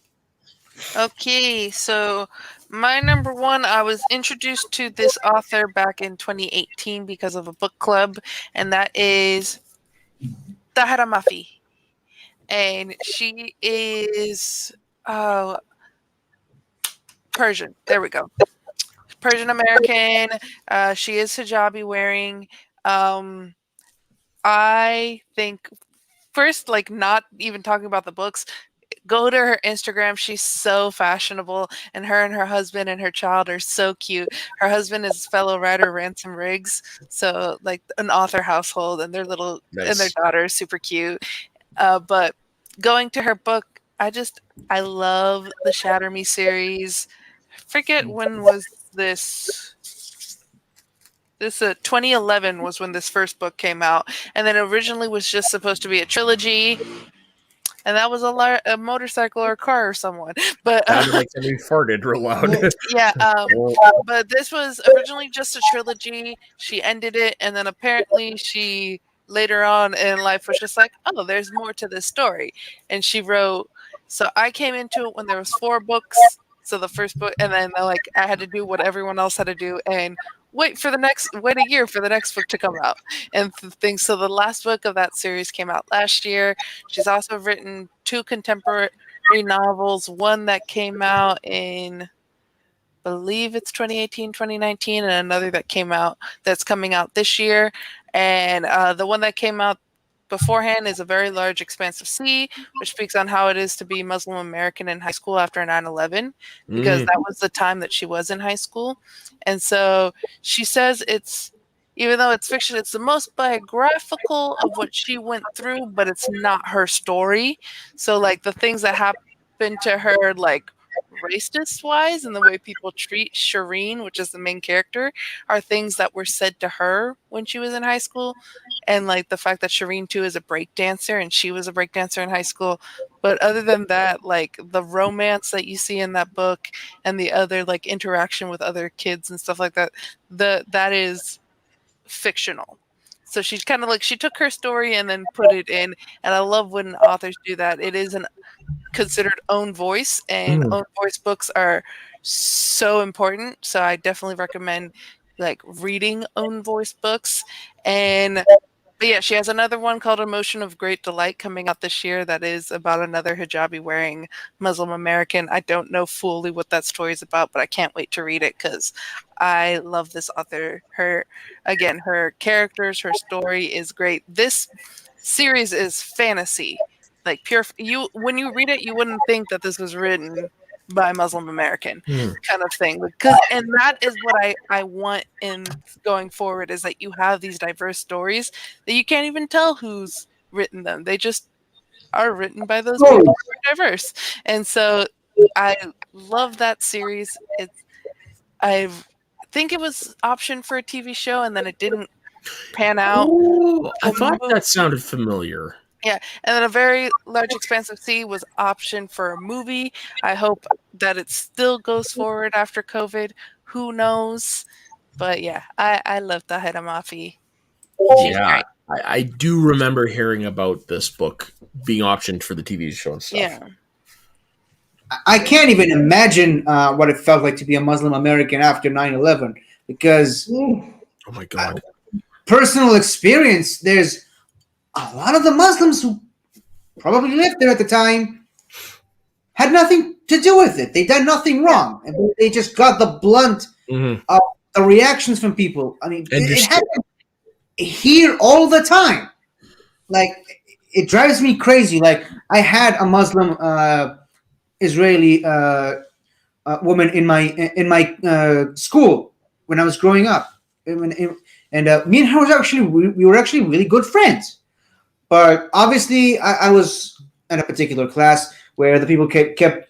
Okay, so my number one, I was introduced to this author back in 2018 because of a book club, and that is Tera Mafi. And she is Persian. There we go. Persian American. She is hijabi wearing. I think first, like, not even talking about the books, go to her Instagram. She's so fashionable, and her husband and her child are so cute. Her husband is fellow writer Ransom Riggs, so like an author household, and their little and their daughter is super cute. But going to her book, I love the Shatter Me series. I forget when was this. This 2011 was when this first book came out, and then originally was just supposed to be a trilogy, and that was a motorcycle or a car or someone. But Sounded like somebody farted real loud. yeah, but this was originally just a trilogy. She ended it, and then apparently she later on in life was just like, oh, there's more to this story, and she wrote. So I came into it when there was 4 books. So the first book, and then like I had to do what everyone else had to do, and wait a year for the next book to come out and things. So the last book of that series came out last year. She's also written 2 contemporary novels, one that came out in, I believe it's 2018, 2019, and another that's coming out this year. And the one that came out beforehand is A Very Large Expanse of Sea, which speaks on how it is to be Muslim American in high school after 9/11, because that was the time that she was in high school. And so she says even though it's fiction, it's the most biographical of what she went through, but it's not her story. So like the things that happened to her, like racist wise, and the way people treat Shireen, which is the main character, are things that were said to her when she was in high school. And like the fact that Shireen too is a breakdancer, and she was a breakdancer in high school. But other than that, like the romance that you see in that book and the other like interaction with other kids and stuff like that, that is fictional. So she's kind of like, she took her story and then put it in. And I love when authors do that. It is considered own voice, and own voice books are so important. So I definitely recommend like reading own voice books. But yeah, she has another one called Emotion of Great Delight coming out this year that is about another hijabi wearing Muslim American. I don't know fully what that story is about, but I can't wait to read it because I love this author. Her characters, her story is great. This series is fantasy. Like pure, when you read it, you wouldn't think that this was written by Muslim American Hmm. kind of thing. And that is what I want in going forward, is that you have these diverse stories that you can't even tell who's written them. They just are written by those people who are diverse. And so I love that series. I think it was optioned for a TV show, and then it didn't pan out. Ooh, I thought that sounded familiar. Yeah, and then A Very Large Expanse of Sea was optioned for a movie. I hope that it still goes forward after COVID. Who knows? But yeah, I love Tera Mafi. She's Yeah, great. I do remember hearing about this book being optioned for the TV show and stuff. Yeah. I can't even imagine what it felt like to be a Muslim American after 9/11, because Oh my God. personal experience, there's a lot of the Muslims who probably lived there at the time had nothing to do with it. They done nothing wrong. And they just got the blunt of the reactions from people. I mean, it happens here all the time. Like, it drives me crazy. Like, I had a Muslim Israeli woman in my school when I was growing up, and me and her we were actually really good friends. But obviously, I was in a particular class where the people kept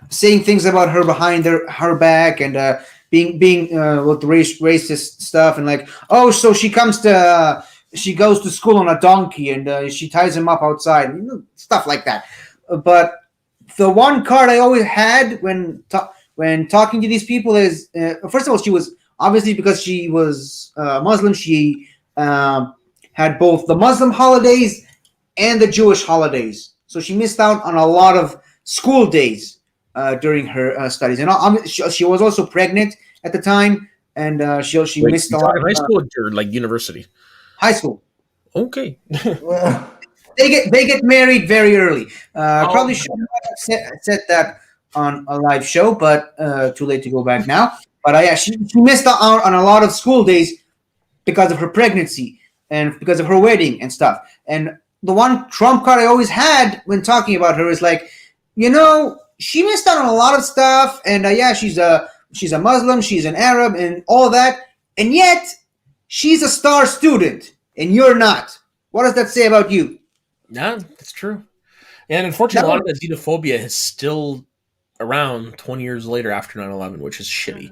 saying things about her behind her back, and being with racist stuff, and like, oh, so she goes to school on a donkey, and she ties him up outside, stuff like that. But the one card I always had when talking to these people is, first of all, she was obviously, because she was Muslim, she had both the Muslim holidays and the Jewish holidays, so she missed out on a lot of school days during her studies. And she was also pregnant at the time, and she missed a lot. High school or like university? High school. Okay. They get married very early. Probably should have said that on a live show, but too late to go back now. But she missed out on a lot of school days because of her pregnancy and because of her wedding and stuff. And the one trump card I always had when talking about her is like, she missed out on a lot of stuff, and she's a Muslim, she's an Arab, and all that, and yet she's a star student, and you're not. What does that say about you? Yeah, that's true. And unfortunately, a lot of that xenophobia is still around 20 years later after 9/11, which is shitty.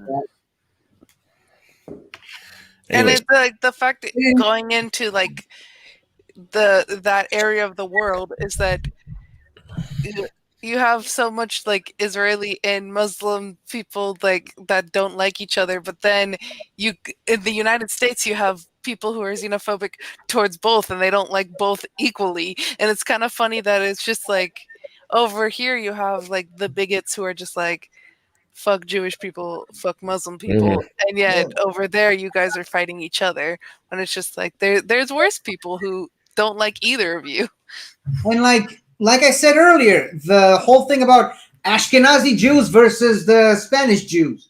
And it's like the fact that going into like that area of the world is that you have so much like Israeli and Muslim people like that don't like each other, but then in the United States you have people who are xenophobic towards both, and they don't like both equally. And it's kind of funny that it's just like over here you have like the bigots who are just like, fuck Jewish people, fuck Muslim people, and yet over there you guys are fighting each other. And it's just like there's worse people who don't like either of you. And like I said earlier, the whole thing about Ashkenazi Jews versus the Spanish Jews.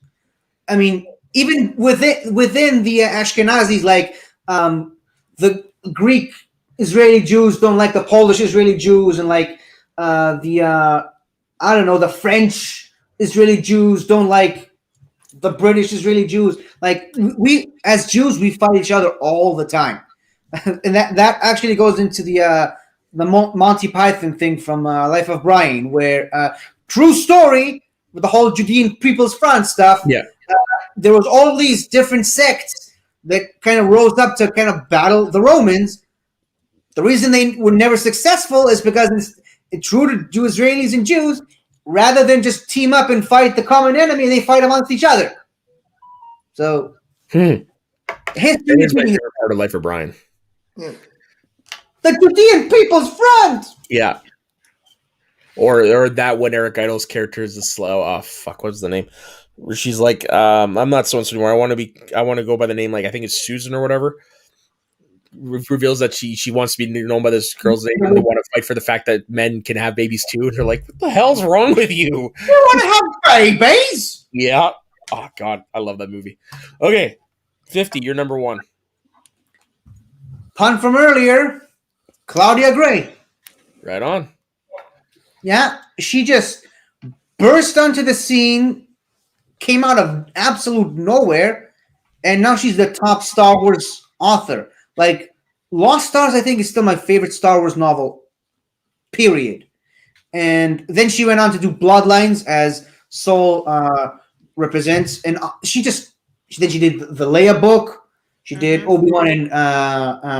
I mean, even within the Ashkenazis, like the Greek Israeli Jews don't like the Polish Israeli Jews, and like the French Israeli Jews don't like the British Israeli Jews. Like, we as Jews, we fight each other all the time, and that actually goes into the Monty Python thing from Life of Brian, where true story with the whole Judean People's Front stuff. Yeah, there was all these different sects that kind of rose up to kind of battle the Romans. The reason they were never successful is because it's true to Israelis and Jews, rather than just team up and fight the common enemy, they fight amongst each other. So, history is my favorite part of Life of Brian. Yeah. The Judean People's Front. Yeah. Or that when Eric Idle's character is the slow. Oh fuck, what's the name? Where she's like, I'm not so and so anymore. I want to go by the name, like I think it's Susan or whatever. Reveals that she wants to be known by this girl's name, and they want to fight for the fact that men can have babies too. And they're like, what the hell's wrong with you? You want to have babies? Yeah. Oh god, I love that movie. Okay, 50. You're number one. Pun from earlier. Claudia Gray. Right on. Yeah, she just burst onto the scene, came out of absolute nowhere, and now she's the top Star Wars author. Like Lost Stars, I think is still my favorite Star Wars novel. Period. And then she went on to do Bloodlines, as Soul represents, and then she did the Leia book. She did Mhm. Obi-Wan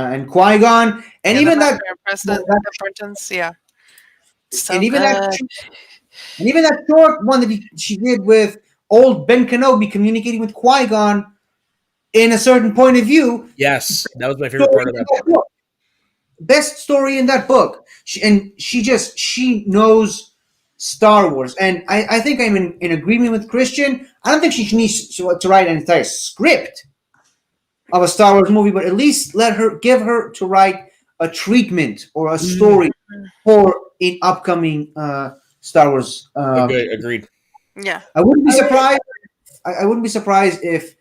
and Qui-Gon, and Yeah, the even Master that, and President, the Apprentice. Yeah, and so even that, good. and even that short one that she did with old Ben Kenobi communicating with Qui-Gon in a certain point of view. Yes, that was my favorite Story part of in that that book. book. Best story in that book. She knows Star Wars, and I think I'm in agreement with Christian. I don't think she needs to write an entire script of a Star Wars movie, but at least give her to write a treatment or a story for an upcoming Star Wars. Agreed. Yeah. I wouldn't be surprised. I wouldn't be surprised if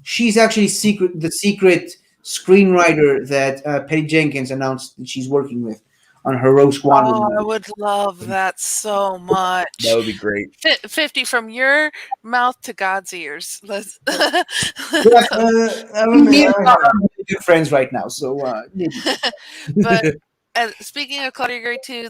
she's actually the secret screenwriter that Patty Jenkins announced that she's working with on her Rogue Squadron Oh, I movie. would love that so That much. would be great. 50 from your mouth to God's ears. Let's. Yeah, That would be me and Bob awesome. are good friends right now, so maybe. But speaking of Claudia Gray too,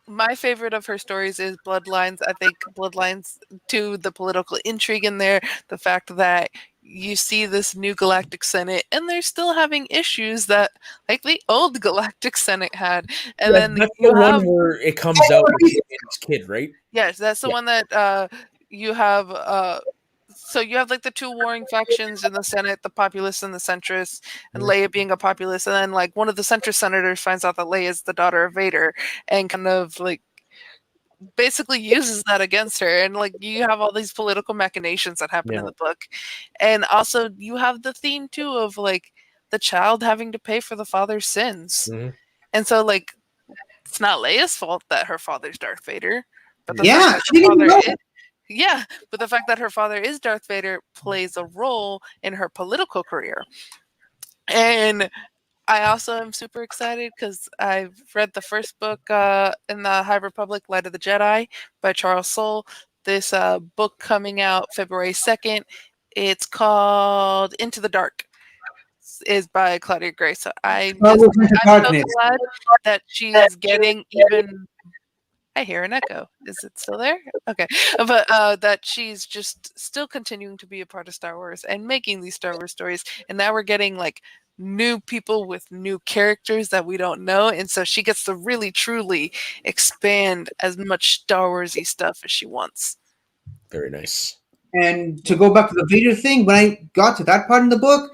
my favorite of her stories is Bloodlines. I think Bloodlines to the political intrigue in there, the fact that you see this new Galactic Senate and they're still having issues that like the old Galactic Senate had. And Yes, then that's the you one have where it comes out with Anakin's kid, right? yes, that's the Yeah. one that you have so you have like the two warring factions in the Senate, the populists and the centrists, and Mhm. Leia being a populist, and then like one of the centrist senators finds out that Leia is the daughter of Vader and kind of like basically uses that against her, and like you have all these political machinations that happen in Yeah. the book. And also you have the theme too of like the child having to pay for the father's sins. Mhm. And so like it's not Leia's fault that her father's Darth Vader, but the fact Yeah, that she her didn't even father know. is yeah, but the fact that her father is Darth Vader plays a role in her political career. And I also am super excited because I've read the first book in the High Republic, Light of the Jedi by Charles Soule. This book coming out February 2nd. It's called Into the Dark. Is by Claudia Gray. So Star Wars Into I'm so Darkness. glad that she's getting even I hear an echo. Is it still there? Okay. But that she's just still continuing to be a part of Star Wars and making these Star Wars stories. And now we're getting like new people with new characters that we don't know. And so she gets to really truly expand as much Star Warsy stuff as she wants. Very nice. And to go back to the Vader thing, when I got to that part in the book,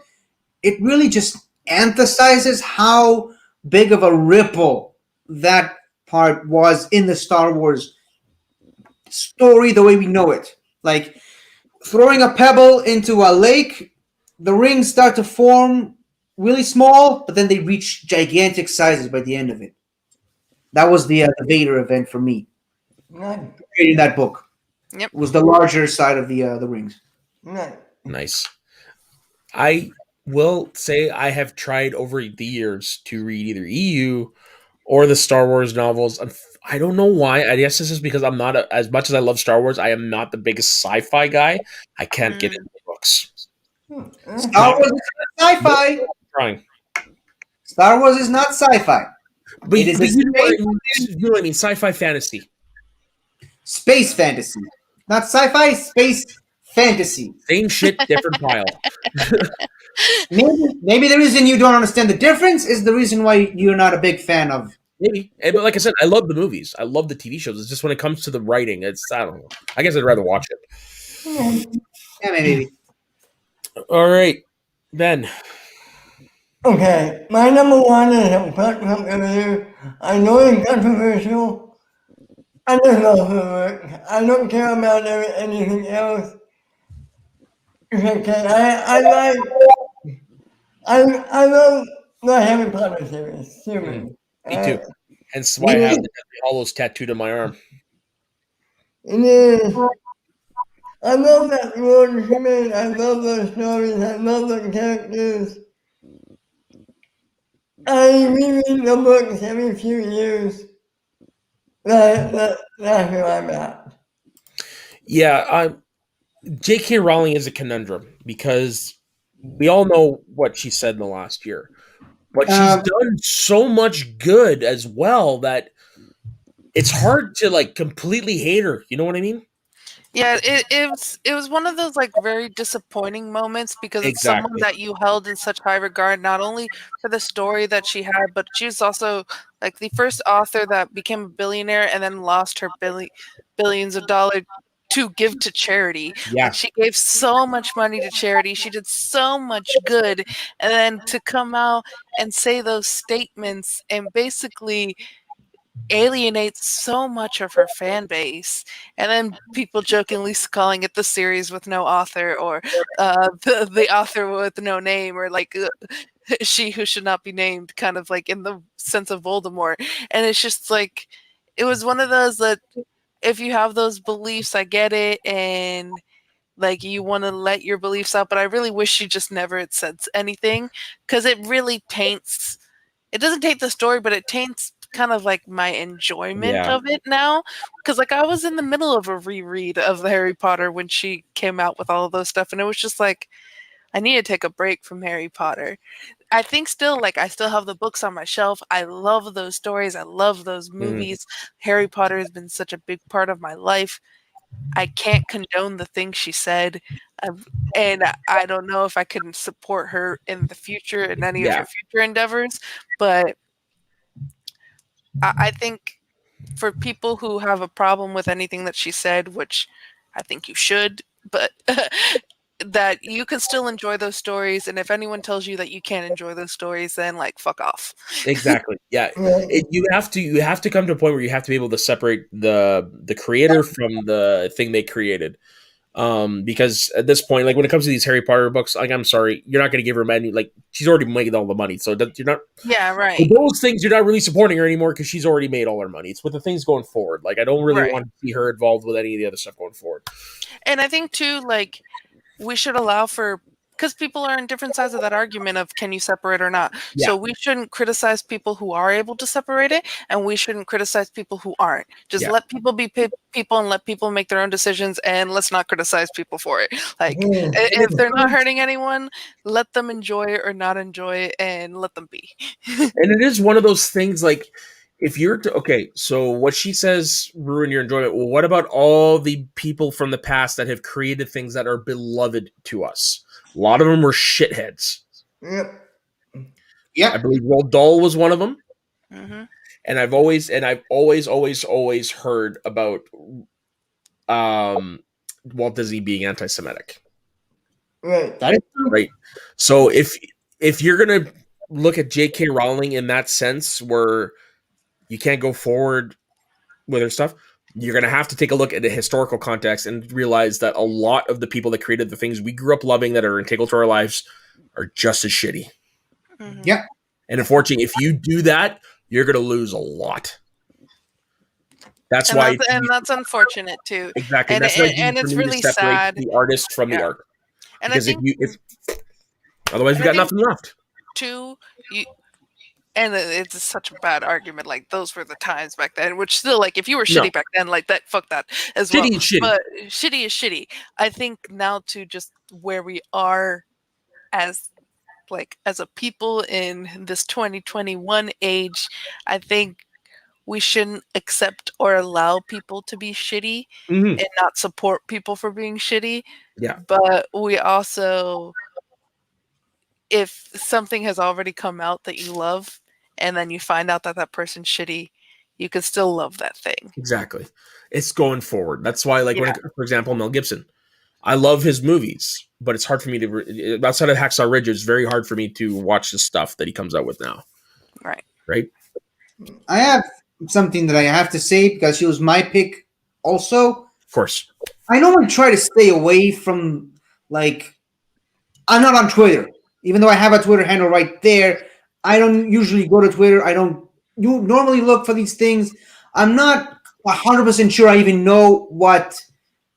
it really just emphasizes how big of a ripple that part was in the Star Wars story the way we know it. Like throwing a pebble into a lake, the rings start to form really small, but then they reach gigantic sizes by the end of it. That was the Vader event for me. Nice. Reading that book Yep. was the larger side of the rings. Nice. Nice. I will say I have tried over the years to read either EU or the Star Wars novels. I don't know why. I guess this is because I'm not as much as I love Star Wars. I am not the biggest sci-fi guy. I can't get Mm. into books. Star Wars is not sci-fi. Trying, Star Wars is not sci-fi. but, It is a but you know what I space, mean. You know what I mean. Sci-fi fantasy. space fantasy. Not sci-fi, space fantasy. Same shit, different pile. Maybe the reason you don't understand the difference is the reason why you're not a big fan of. Maybe, but like I said, I love the movies. I love the TV shows. It's just when it comes to the writing, I don't know. I guess I'd rather watch it. Yeah, maybe. All right, Ben. Okay, my number one is a pet from earlier. I know it's controversial. I just love her work. I don't care about anything else. It's okay. I love the Harry Potter series. Seriously. Me too. Hence why I It have is. the Deathly Hollows tattooed on my arm. It is. I love that world she made. I love the stories. I love the characters. I reread the books every few years. That's where I'm at. Yeah, J.K. Rowling is a conundrum because we all know what she said in the last year, but she's done so much good as well that it's hard to like completely hate her. You know what I mean? Yeah, it was one of those like very disappointing moments because it's someone Exactly. that you held in such high regard, not only for the story that she had, but she was also like the first author that became a billionaire and then lost her billions of dollars to give to charity. Yeah. Like she gave so much money to charity, she did so much good, and then to come out and say those statements and basically alienates so much of her fan base, and then people jokingly calling it the series with no author, or the author with no name, or like she who should not be named, kind of like in the sense of Voldemort. And it's just like it was one of those that if you have those beliefs, I get it, and like you want to let your beliefs out, but I really wish she just never had said anything because it really taints it doesn't taint the story, but it taints kind of like my enjoyment Yeah. of it now. Because like I was in the middle of a reread of the Harry Potter when she came out with all of those stuff, and it was just like I need to take a break from Harry Potter. I think still like I still have the books on my shelf. I love those stories. I love those Mhm. movies. Harry Potter has been such a big part of my life. I can't condone the things she said. And I don't know if I can support her in the future in any of Yeah. her future endeavors, but I think for people who have a problem with anything that she said, which I think you should, but that you can still enjoy those stories. And if anyone tells you that you can't enjoy those stories, then like fuck off. Exactly. Yeah. Right. You have to come to a point where you have to be able to separate the creator from the thing they created. Because at this point, like when it comes to these Harry Potter books, like I'm sorry, you're not going to give her money. Like she's already making all the money, so you're not Yeah, with right. those things. You're not really supporting her anymore because she's already made all her money. It's with the things going forward. Like I don't really Right. want to see her involved with any of the other stuff going forward. And I think too, like we should allow for because people are in different sides of that argument of can you separate or not. Yeah. So we shouldn't criticize people who are able to separate it, and we shouldn't criticize people who aren't. Just Yeah. let people be people and let people make their own decisions, and let's not criticize people for it. Like if they're not hurting anyone, let them enjoy it or not enjoy it, and let them be. And it is one of those things like if you're to, okay, so what she says ruin your enjoyment. Well, what about all the people from the past that have created things that are beloved to us? A lot of them were shitheads. Yep. I Yep. believe Roald Dahl was one of them. Hmm. And I've always heard about Walt Disney being anti-Semitic. Right. That is true. Right. So if you're gonna look at J.K. Rowling in that sense, where you can't go forward with her stuff, you're gonna have to take a look at the historical context and realize that a lot of the people that created the things we grew up loving that are integral to our lives are just as shitty. Hmm. Yep. And unfortunately, if you do that, you're gonna lose a lot. That's And why that's unfortunate too. exactly. And That's why it's easy and for it's me to really separate sad. the artist from the Yeah. art. And I Because if think you if otherwise you and I got think nothing left. too you and it's such a bad argument. Like those were the times back then, which still like if you were No. shitty back then, like that, fuck that as well. Shitty is shitty. But shitty is shitty. I think now to just where we are as as a people in this 2021 age, I think we shouldn't accept or allow people to be shitty Mm-hmm. and not support people for being shitty. Yeah. But we also, if something has already come out that you love and then you find out that that person's shitty, you can still love that thing. Exactly. It's going forward. That's why, like, Yeah. for example, Mel Gibson, I love his movies, but it's hard for me outside of Hacksaw Ridge, it's very hard for me to watch the stuff that he comes out with now. Right. Right? I have something that I have to say because she was my pick also. Of course. I normally try to stay away from, like, I'm not on Twitter. Even though I have a Twitter handle right there, I don't usually go to Twitter. You normally look for these things. I'm not 100% sure I even know what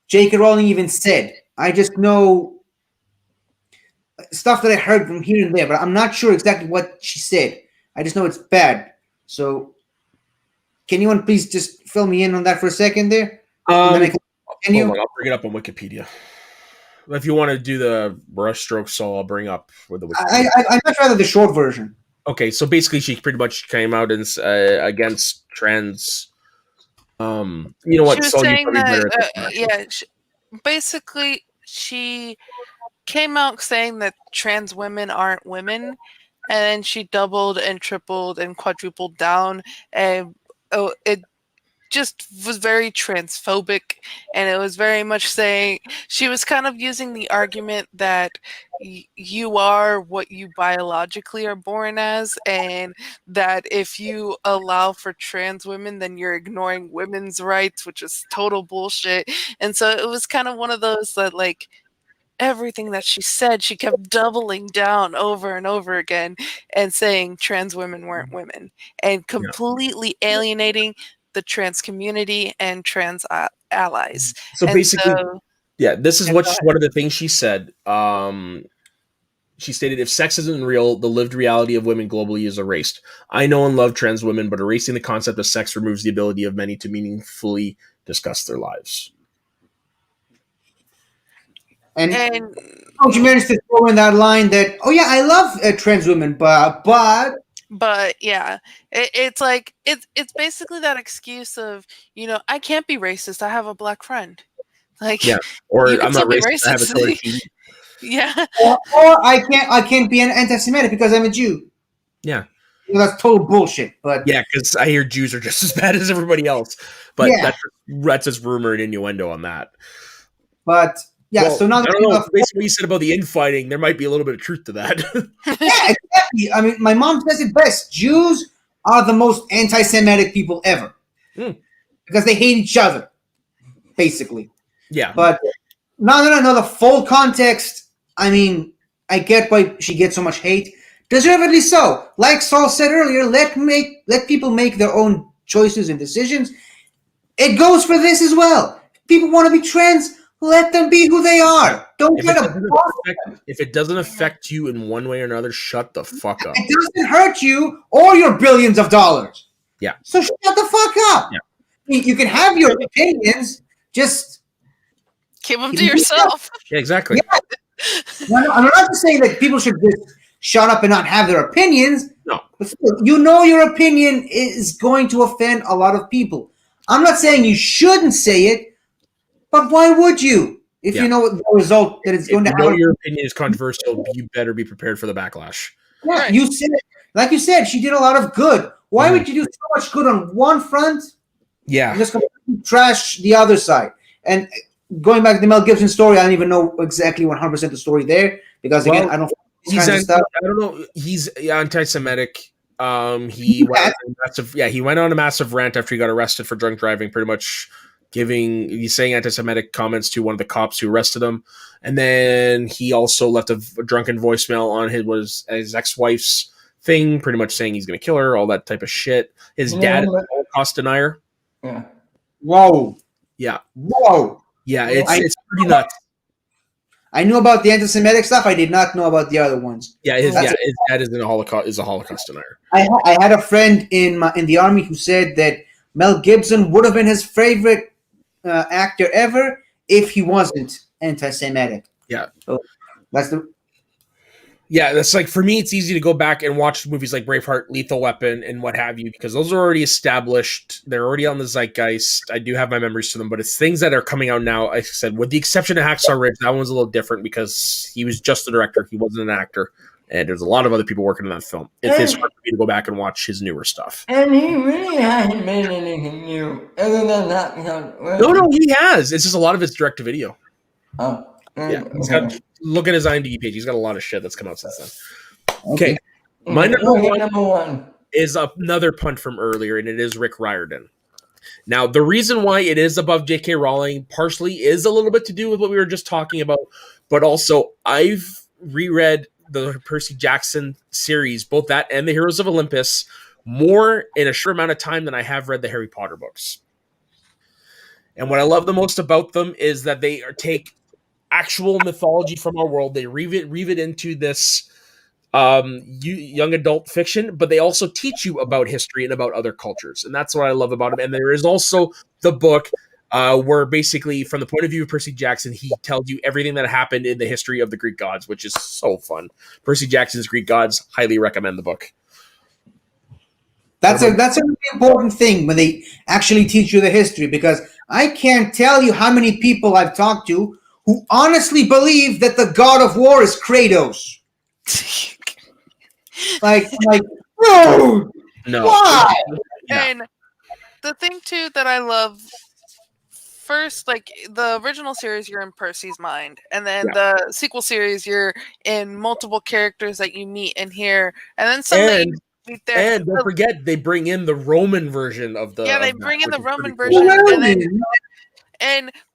J.K. Rowling even said. I just know stuff that I heard from here and there, but I'm not sure exactly what she said. I just know it's bad. So Can anyone please just fill me in on that for a second there? Um, And then I can continue. hold on, I'll bring it up on Wikipedia. If you want to do the brushstrokes, so I'll bring up with the Wikipedia. I'd much rather the short version. Okay, so basically, she pretty much came out and against trans. You know what? She was Saul, you saying probably better that, at this than I am. basically, she came out saying that trans women aren't women, and then she doubled and tripled and quadrupled down, and it just was very transphobic, and it was very much saying she was kind of using the argument that you are what you biologically are born as, and that if you allow for trans women, then you're ignoring women's rights, which is total bullshit. And so it was kind of one of those that, like, everything that she said, she kept doubling down over and over again and saying trans women weren't women, and completely alienating the trans community and trans allies. So And basically, so, yeah, this is Yeah, what go ahead. one of the things she said. She stated, "If sex isn't real, the lived reality of women globally is erased. I know and love trans women, but erasing the concept of sex removes the ability of many to meaningfully discuss their lives." And and she managed to throw in that line that, oh yeah, I love trans women, but but yeah, it's like it's basically that excuse of, I can't be racist, I have a black friend. Like, Yeah, or you can I'm not still be racist. I have a racist. colored TV. Yeah. or I can't be an anti-Semitic because I'm a Jew. Yeah, That's total bullshit. But yeah, because I hear Jews are just as bad as everybody else. But Yeah. that's just rumor and innuendo on that. but yeah, Well, so now I don't know. Based on what you said about the infighting, there might be a little bit of truth to that. yeah, exactly. I mean, my mom says it best. Jews are the most anti-Semitic people ever because they hate each other, basically. Yeah, But no. The full context. I mean, I get why she gets so much hate. Deservedly so. Like Saul said earlier, let people make their own choices and decisions. It goes for this as well. People want to be trans. Let them be who they are. Don't if get it doesn't affect you in one way or another, shut the fuck up. It doesn't hurt you or your billions of dollars. Yeah. So shut the fuck up. Yeah. You can have your opinions, just Keep them to yourself. Yeah, exactly. Yeah. I'm not saying that people should just shut up and not have their opinions. No. But still, your opinion is going to offend a lot of people. I'm not saying you shouldn't say it, but why would you? If you know the result that it's going to have. Your opinion is controversial, you better be prepared for the backlash. Yeah, Right. you said, like you said, she did a lot of good. Why would you do so much good on one front? Yeah. And just completely trash the other side. And going back to the Mel Gibson story, I don't even know exactly 100% the story there because again, I don't. He's I don't know. He's anti-Semitic. He went on a massive rant after he got arrested for drunk driving, pretty much he's saying anti-Semitic comments to one of the cops who arrested him, and then he also left a drunken voicemail on his ex-wife's thing, pretty much saying he's going to kill her, all that type of shit. His dad is a Holocaust denier. Yeah. Whoa. Yeah. Whoa. Yeah, it's pretty nuts. I knew about the anti-Semitic stuff. I did not know about the other ones. Yeah, his dad is a Holocaust denier. I had a friend in the army who said that Mel Gibson would have been his favorite actor ever if he wasn't anti-Semitic. Yeah, so that's like, for me, it's easy to go back and watch movies like Braveheart, Lethal Weapon, and what have you, because those are already established. They're already on the zeitgeist. I do have my memories to them, but it's things that are coming out now. Like I said, with the exception of Hacksaw Ridge, that one was a little different because he was just the director. He wasn't an actor. And there's a lot of other people working on that film. It's hard for me to go back and watch his newer stuff. And he really hasn't made anything new other than that. No, he has. It's just a lot of it's direct to video. Oh. Yeah. Look at his IMDb page. He's got a lot of shit that's come out since then. Okay. My number one is another punt from earlier, and it is Rick Riordan. Now, the reason why it is above J.K. Rowling partially is a little bit to do with what we were just talking about, but also I've reread the Percy Jackson series, both that and the Heroes of Olympus, more in a short amount of time than I have read the Harry Potter books. And what I love the most about them is that they take actual mythology from our world, they weave it into this young adult fiction, but they also teach you about history and about other cultures, and that's what I love about them. And there is also the book where basically, from the point of view of Percy Jackson, he tells you everything that happened in the history of the Greek gods, which is so fun. Percy Jackson's Greek Gods, highly recommend the book. That's a really important thing when they actually teach you the history, because I can't tell you how many people I've talked to who honestly believe that the god of war is Kratos. like, bro, No. why? Yeah. And the thing too that I love, first, like the original series, you're in Percy's mind, and then the sequel series, you're in multiple characters that you meet and hear, and then suddenly you meet there. And don't forget, they bring in the Roman version of the. Yeah, they of that, bring in which the is Roman pretty cool. version,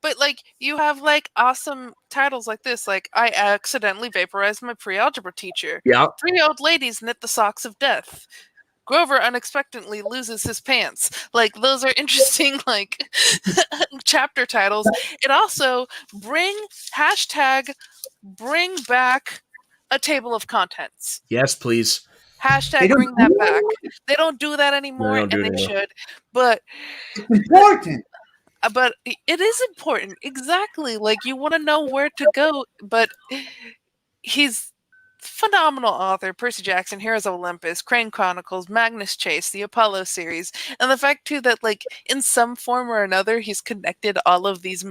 but like you have like awesome titles like this, like I accidentally vaporized my pre-algebra teacher. Yeah. 3 old ladies knit the socks of death. Grover unexpectedly loses his pants. Like those are interesting, like chapter titles. It also bring back a table of contents. Yes, please. Hashtag bring that back. They don't do that anymore, don't do and it they anymore. should. But It's important. but it is important, exactly. Like you want to know where to go, but he's phenomenal author. Percy Jackson, Heroes of Olympus, Crane Chronicles, Magnus Chase, the Apollo series, and the fact too that like in some form or another he's connected all of these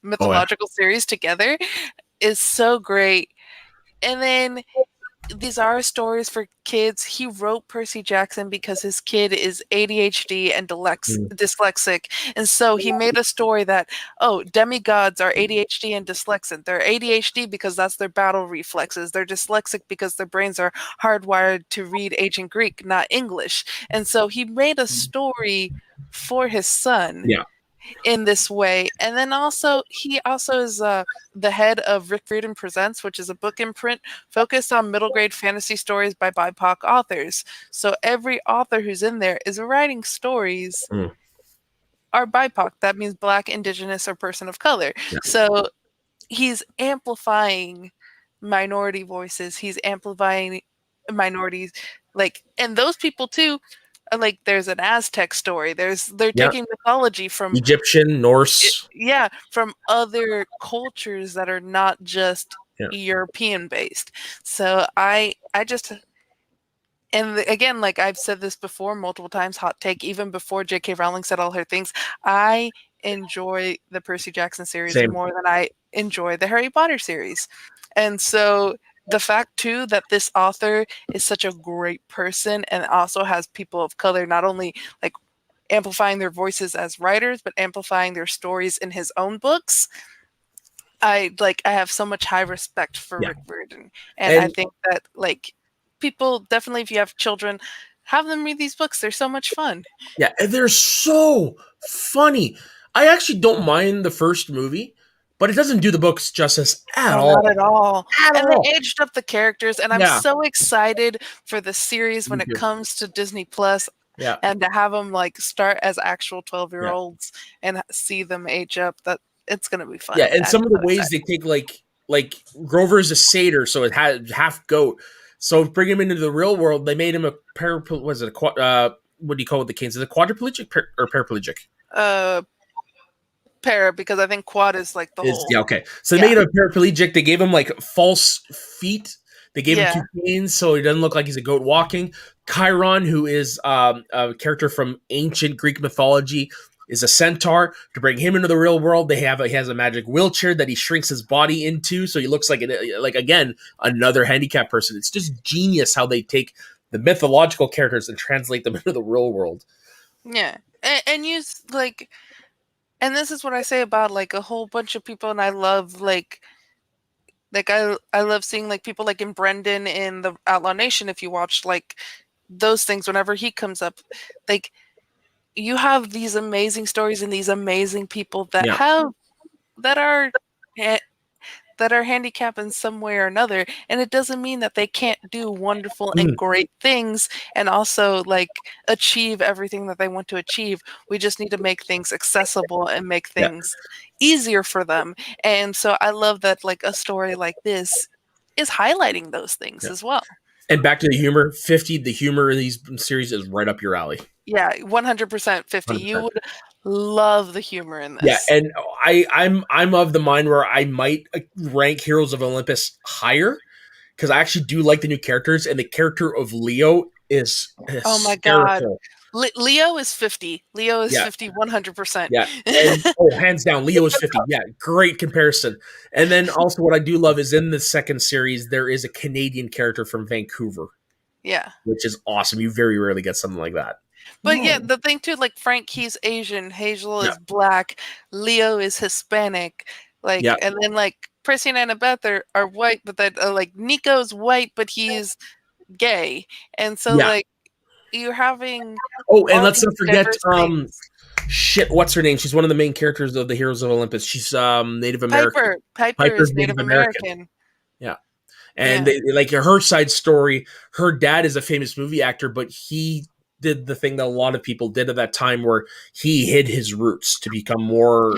mythological series together is so great. And then these are stories for kids. He wrote Percy Jackson because his kid is ADHD and dyslexic. And so he made a story that, oh, demigods are ADHD and dyslexic. They're ADHD because that's their battle reflexes. They're dyslexic because their brains are hardwired to read ancient Greek, not English. And so he made a story for his son. Yeah. In this way. And then also he also is the head of Rick Riordan Presents, which is a book imprint focused on middle grade fantasy stories by BIPOC authors. So every author who's in there is writing stories are BIPOC. That means Black, Indigenous, or person of color. Yeah. So he's amplifying minority voices. He's amplifying minorities, like, and those people too. Like there's an Aztec story. They're taking mythology from Egyptian, Norse. From other cultures that are not just European based. So I just, and again, like I've said this before multiple times, hot take, even before J.K. Rowling said all her things, I enjoy the Percy Jackson series more than I enjoy the Harry Potter series. And so the fact too that this author is such a great person and also has people of color not only like amplifying their voices as writers but amplifying their stories in his own books, I have so much high respect for Rick Riordan, and I think that like people definitely, if you have children, have them read these books. They're so much fun. Yeah, and they're so funny. I actually don't mind the first movie, but it doesn't do the books justice at all. Not at all. At and all. They aged up the characters, and I'm so excited for the series when it comes to Disney Plus. Yeah. And to have them like start as actual 12-year-olds and see them age up, that it's going to be fun. Yeah, and some of the ways they take like Grover's a satyr, so it had half goat. So bring him into the real world. They made him a what do you call it? The canes? Is it quadriplegic or paraplegic? Para, because I think quad is like the whole. Yeah, okay. So they made him a paraplegic. They gave him like false feet. They gave him 2 canes, so he doesn't look like he's a goat walking. Chiron, who is a character from ancient Greek mythology, is a centaur. To bring him into the real world, he has a magic wheelchair that he shrinks his body into, so he looks like again another handicapped person. It's just genius how they take the mythological characters and translate them into the real world. Yeah, and use like, and this is what I say about like a whole bunch of people, and I love I love seeing like people like in Brendan in the Outlaw Nation. If you watch like those things, whenever he comes up, like you have these amazing stories and these amazing people that that are handicapped in some way or another, and it doesn't mean that they can't do wonderful and great things and also like achieve everything that they want to achieve. We just need to make things accessible and make things easier for them. And so I love that like a story like this is highlighting those things as well. And back to the humor, 50, the humor in these series is right up your alley. Yeah, 100% 50. 100%. You would love the humor in this. Yeah, and I'm of the mind where I might rank Heroes of Olympus higher because I actually do like the new characters, and the character of Leo is Oh my god. hysterical. Leo is 50. Leo is Yeah. 50 100%. Yeah, and hands down, Leo is 50. Yeah, great comparison. And then also what I do love is in the second series, there is a Canadian character from Vancouver, Yeah. which is awesome. You very rarely get something like that. But yeah, the thing too, like Frank, he's Asian, Hazel is black, Leo is Hispanic, like, Yeah. and then like Percy and Annabeth are white, but then like Nico's white, but he's gay, and so Yeah. like you're having. Oh, and all let's not these forget, diverse things. shit, what's her name? She's one of the main characters of the Heroes of Olympus. She's Native American. Piper is Native American. Yeah. And they, like her side story, her dad is a famous movie actor, but he did the thing that a lot of people did at that time where he hid his roots to become more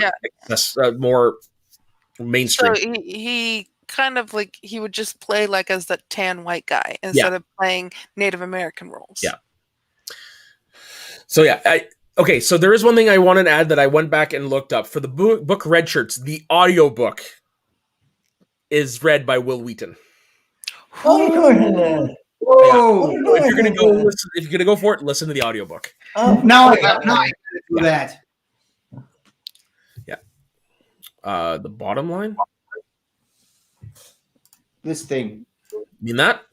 more mainstream. So he kind of like he would just play like as the tan white guy instead of playing Native American roles. Yeah. So okay, so there is one thing I wanted to add that I went back and looked up. For the book Red Shirts, the audiobook is read by Will Wheaton. Oh, so if you're gonna go for it, listen to the audiobook. No, I gotta do that. Yeah. The bottom line? This thing. You mean that?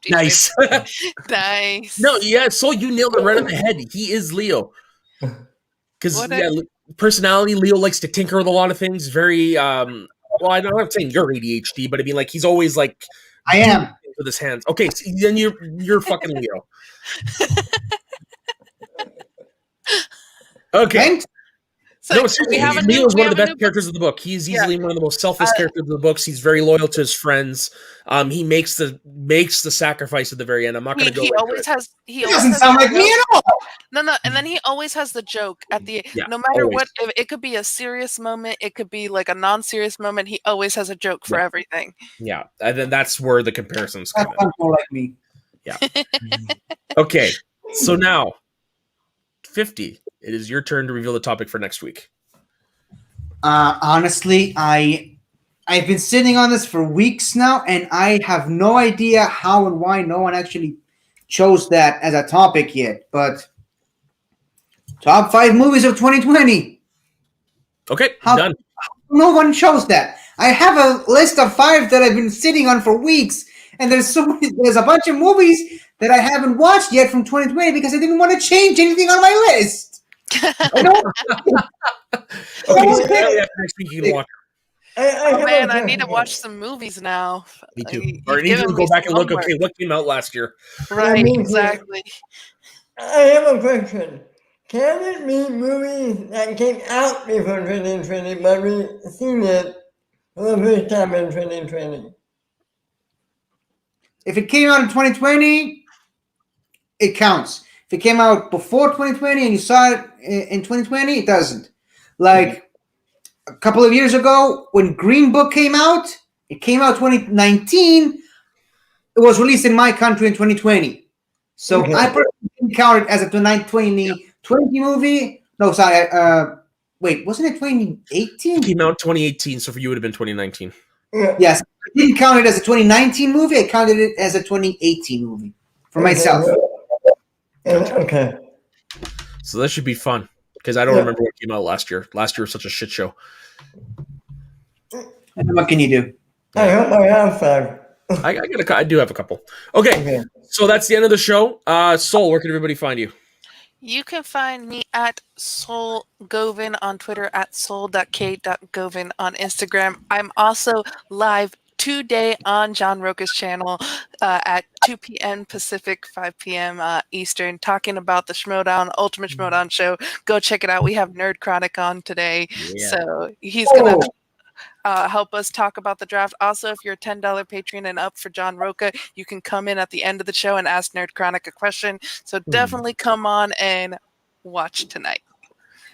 Nice. Nice. No, yeah, so you nailed it right on the head. He is Leo. Because personality, Leo likes to tinker with a lot of things. Very well, I'm not saying you're ADHD, but I mean like he's always like I am with his hands. Okay, so then you're fucking Leo. Okay. So no, seriously, Leo is one of the best characters of the book. He's easily one of the most selfless characters of the books. He's very loyal to his friends. He makes the sacrifice at the very end. I'm not going to go. He always has. He doesn't sound like me at all. No, and then he always has the joke at the. No matter what, it could be a serious moment. It could be like a non-serious moment. He always has a joke for everything. Yeah, and then that's where the comparisons come in. More like me. Yeah. Okay, so now 50. It is your turn to reveal the topic for next week. Honestly, I've been sitting on this for weeks now, and I have no idea how and why no one actually chose that as a topic yet. But top 5 movies of 2020. Okay, done. No one chose that. I have a list of 5 that I've been sitting on for weeks, and there's a bunch of movies that I haven't watched yet from 2020 because I didn't want to change anything on my list. Okay, so next week you can watch. Man, I need to watch some movies now. Me too. Or I need to go back and look. Okay, what came out last year? Right, exactly. I have a question. Can it be movies that came out before 2020, but we've seen it for the first time in 2020? If it came out in 2020, it counts. If it came out before 2020 and you saw it in 2020, it doesn't. Like a couple of years ago, when Green Book came out, it came out 2019. It was released in my country in 2020. So I personally didn't count it as a 2020 movie. No, sorry. Wait, wasn't it 2018? It came out 2018, so for you it would have been 2019. Yes. I didn't count it as a 2019 movie. I counted it as a 2018 movie for myself. Okay. So that should be fun because I don't remember what came out last year. Last year was such a shit show. And what can you do? I hope I have 5. I do have a couple. Okay, so that's the end of the show. Soul, where can everybody find you? You can find me at Soul Govin on Twitter, at soul.k.govin on Instagram. I'm also live today on John Roca's channel at 2 p.m. Pacific, 5 p.m. Eastern, talking about the Schmodown, Ultimate Schmodown show. Go check it out. We have Nerd Chronic on today. Yeah. So he's going to help us talk about the draft. Also, if you're a $10 patron and up for John Roca, you can come in at the end of the show and ask Nerd Chronic a question. So definitely come on and watch tonight.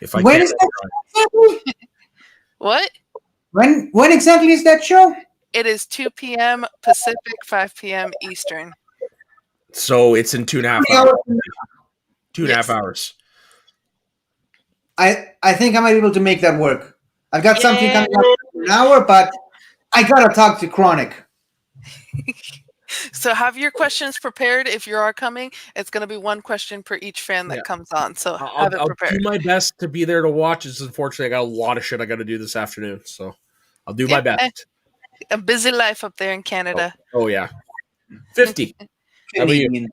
If I When can. is that? What? When exactly is that show? It is 2 p.m. Pacific, 5 p.m. Eastern. So it's in 2.5 hours. 2.5 hours. I think I might be able to make that work. I've got something Yeah. coming up in an hour, but I gotta talk to Chronic. So have your questions prepared. If you are coming, it's going to be one question per each fan that comes on. So have it I'll prepared. do my best to be there to watch. It's unfortunately I got a lot of shit I got to do this afternoon, so I'll do my best. A busy life up there in Canada. Oh yeah, 50. How about you?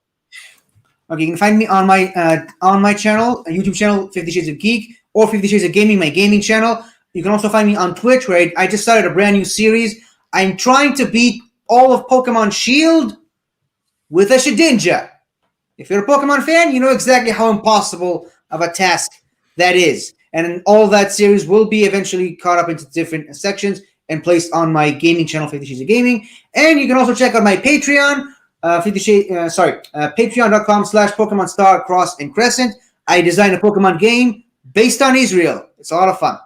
Okay, you can find me on my channel, a YouTube channel, 50 Shades of Geek, or 50 Shades of Gaming, my gaming channel. You can also find me on Twitch, where I just started a brand new series. I'm trying to beat all of Pokemon Shield with a Shedinja. If you're a Pokemon fan, you know exactly how impossible of a task that is. And all that series will be eventually caught up into different sections and placed on my gaming channel, 50 Shades of Gaming. And you can also check out my Patreon, patreon.com/Pokemon Star, Cross, and Crescent. I designed a Pokemon game based on Israel. It's a lot of fun.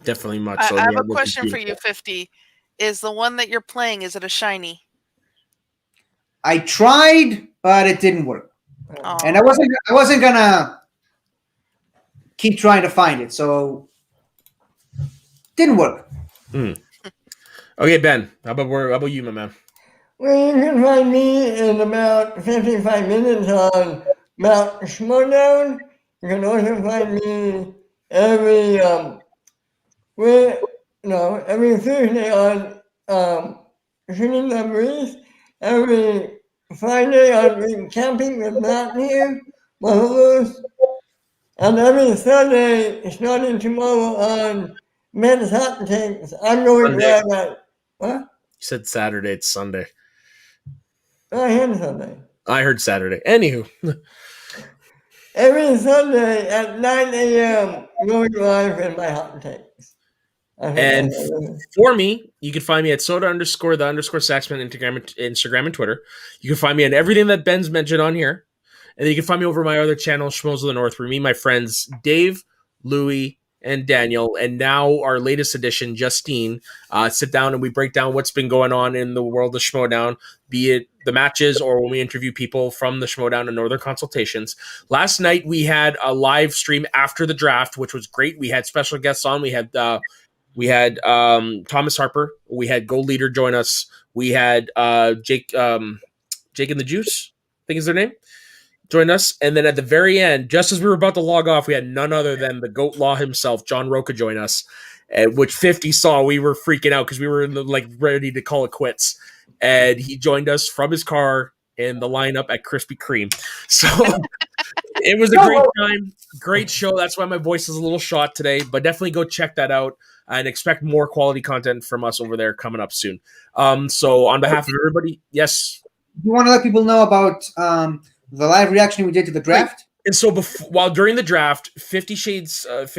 Definitely much so. I have a question for you, 50. Is the one that you're playing, is it a shiny? I tried, but it didn't work. Aww. And I wasn't gonna keep trying to find it, so didn't work. Okay, Ben. How about you, my man? Well, you can find me in about 55 minutes on Mount Schmodown. You can also find me every Thursday on Shooting the Breeze, every Friday on Camping with Matt here, Bahamas, and every Sunday starting tomorrow on Men's Hot Takes. I'm going Sunday. live. What? You said Saturday. It's Sunday. I heard Sunday. I heard Saturday. Anywho. Every Sunday at 9 a.m. going live in my hot takes. And for me, you can find me at soda_the_saxman Instagram and Twitter. You can find me on everything that Ben's mentioned on here. And then you can find me over my other channel, Schmoes of the North, where me and my friends Dave, Louie, and Daniel, and now our latest edition, Justine, sit down and we break down what's been going on in the world of Schmodown, be it the matches or when we interview people from the Schmodown and Northern Consultations. Last night we had a live stream after the draft, which was great. We had special guests on. We had Thomas Harper. We had Gold Leader join us. We had Jake and the Juice, I think is their name, join us. And then at the very end, just as we were about to log off, we had none other than the GOAT Law himself, John Roca, join us, which 50 saw. We were freaking out because we were ready to call it quits. And he joined us from his car in the lineup at Krispy Kreme. So it was a great time, great show. That's why my voice is a little shot today, but definitely go check that out and expect more quality content from us over there coming up soon. So on behalf of everybody, yes. You want to let people know about the live reaction we did to the draft? And so while during the draft, 50 Shades of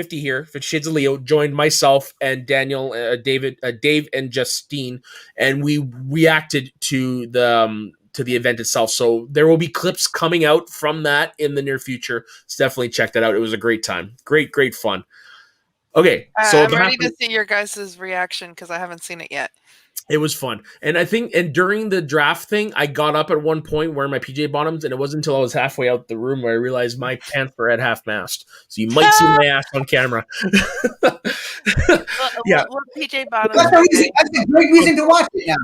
Leo joined myself and Daniel, Dave and Justine, and we reacted to the event itself. So there will be clips coming out from that in the near future. So definitely check that out. It was a great time. Great fun. Okay. So I'm ready to see your guys' reaction because I haven't seen it yet. It was fun. And I think, during the draft thing, I got up at one point wearing my PJ bottoms, and it wasn't until I was halfway out the room where I realized my pants were at half mast. So you might see my ass on camera. Yeah. What PJ bottoms? That's a great reason to watch it now.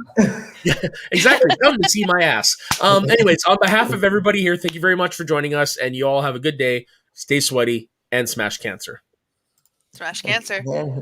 Yeah, exactly. Come to see my ass. Anyways, on behalf of everybody here, thank you very much for joining us, and you all have a good day. Stay sweaty and smash cancer. Smash cancer.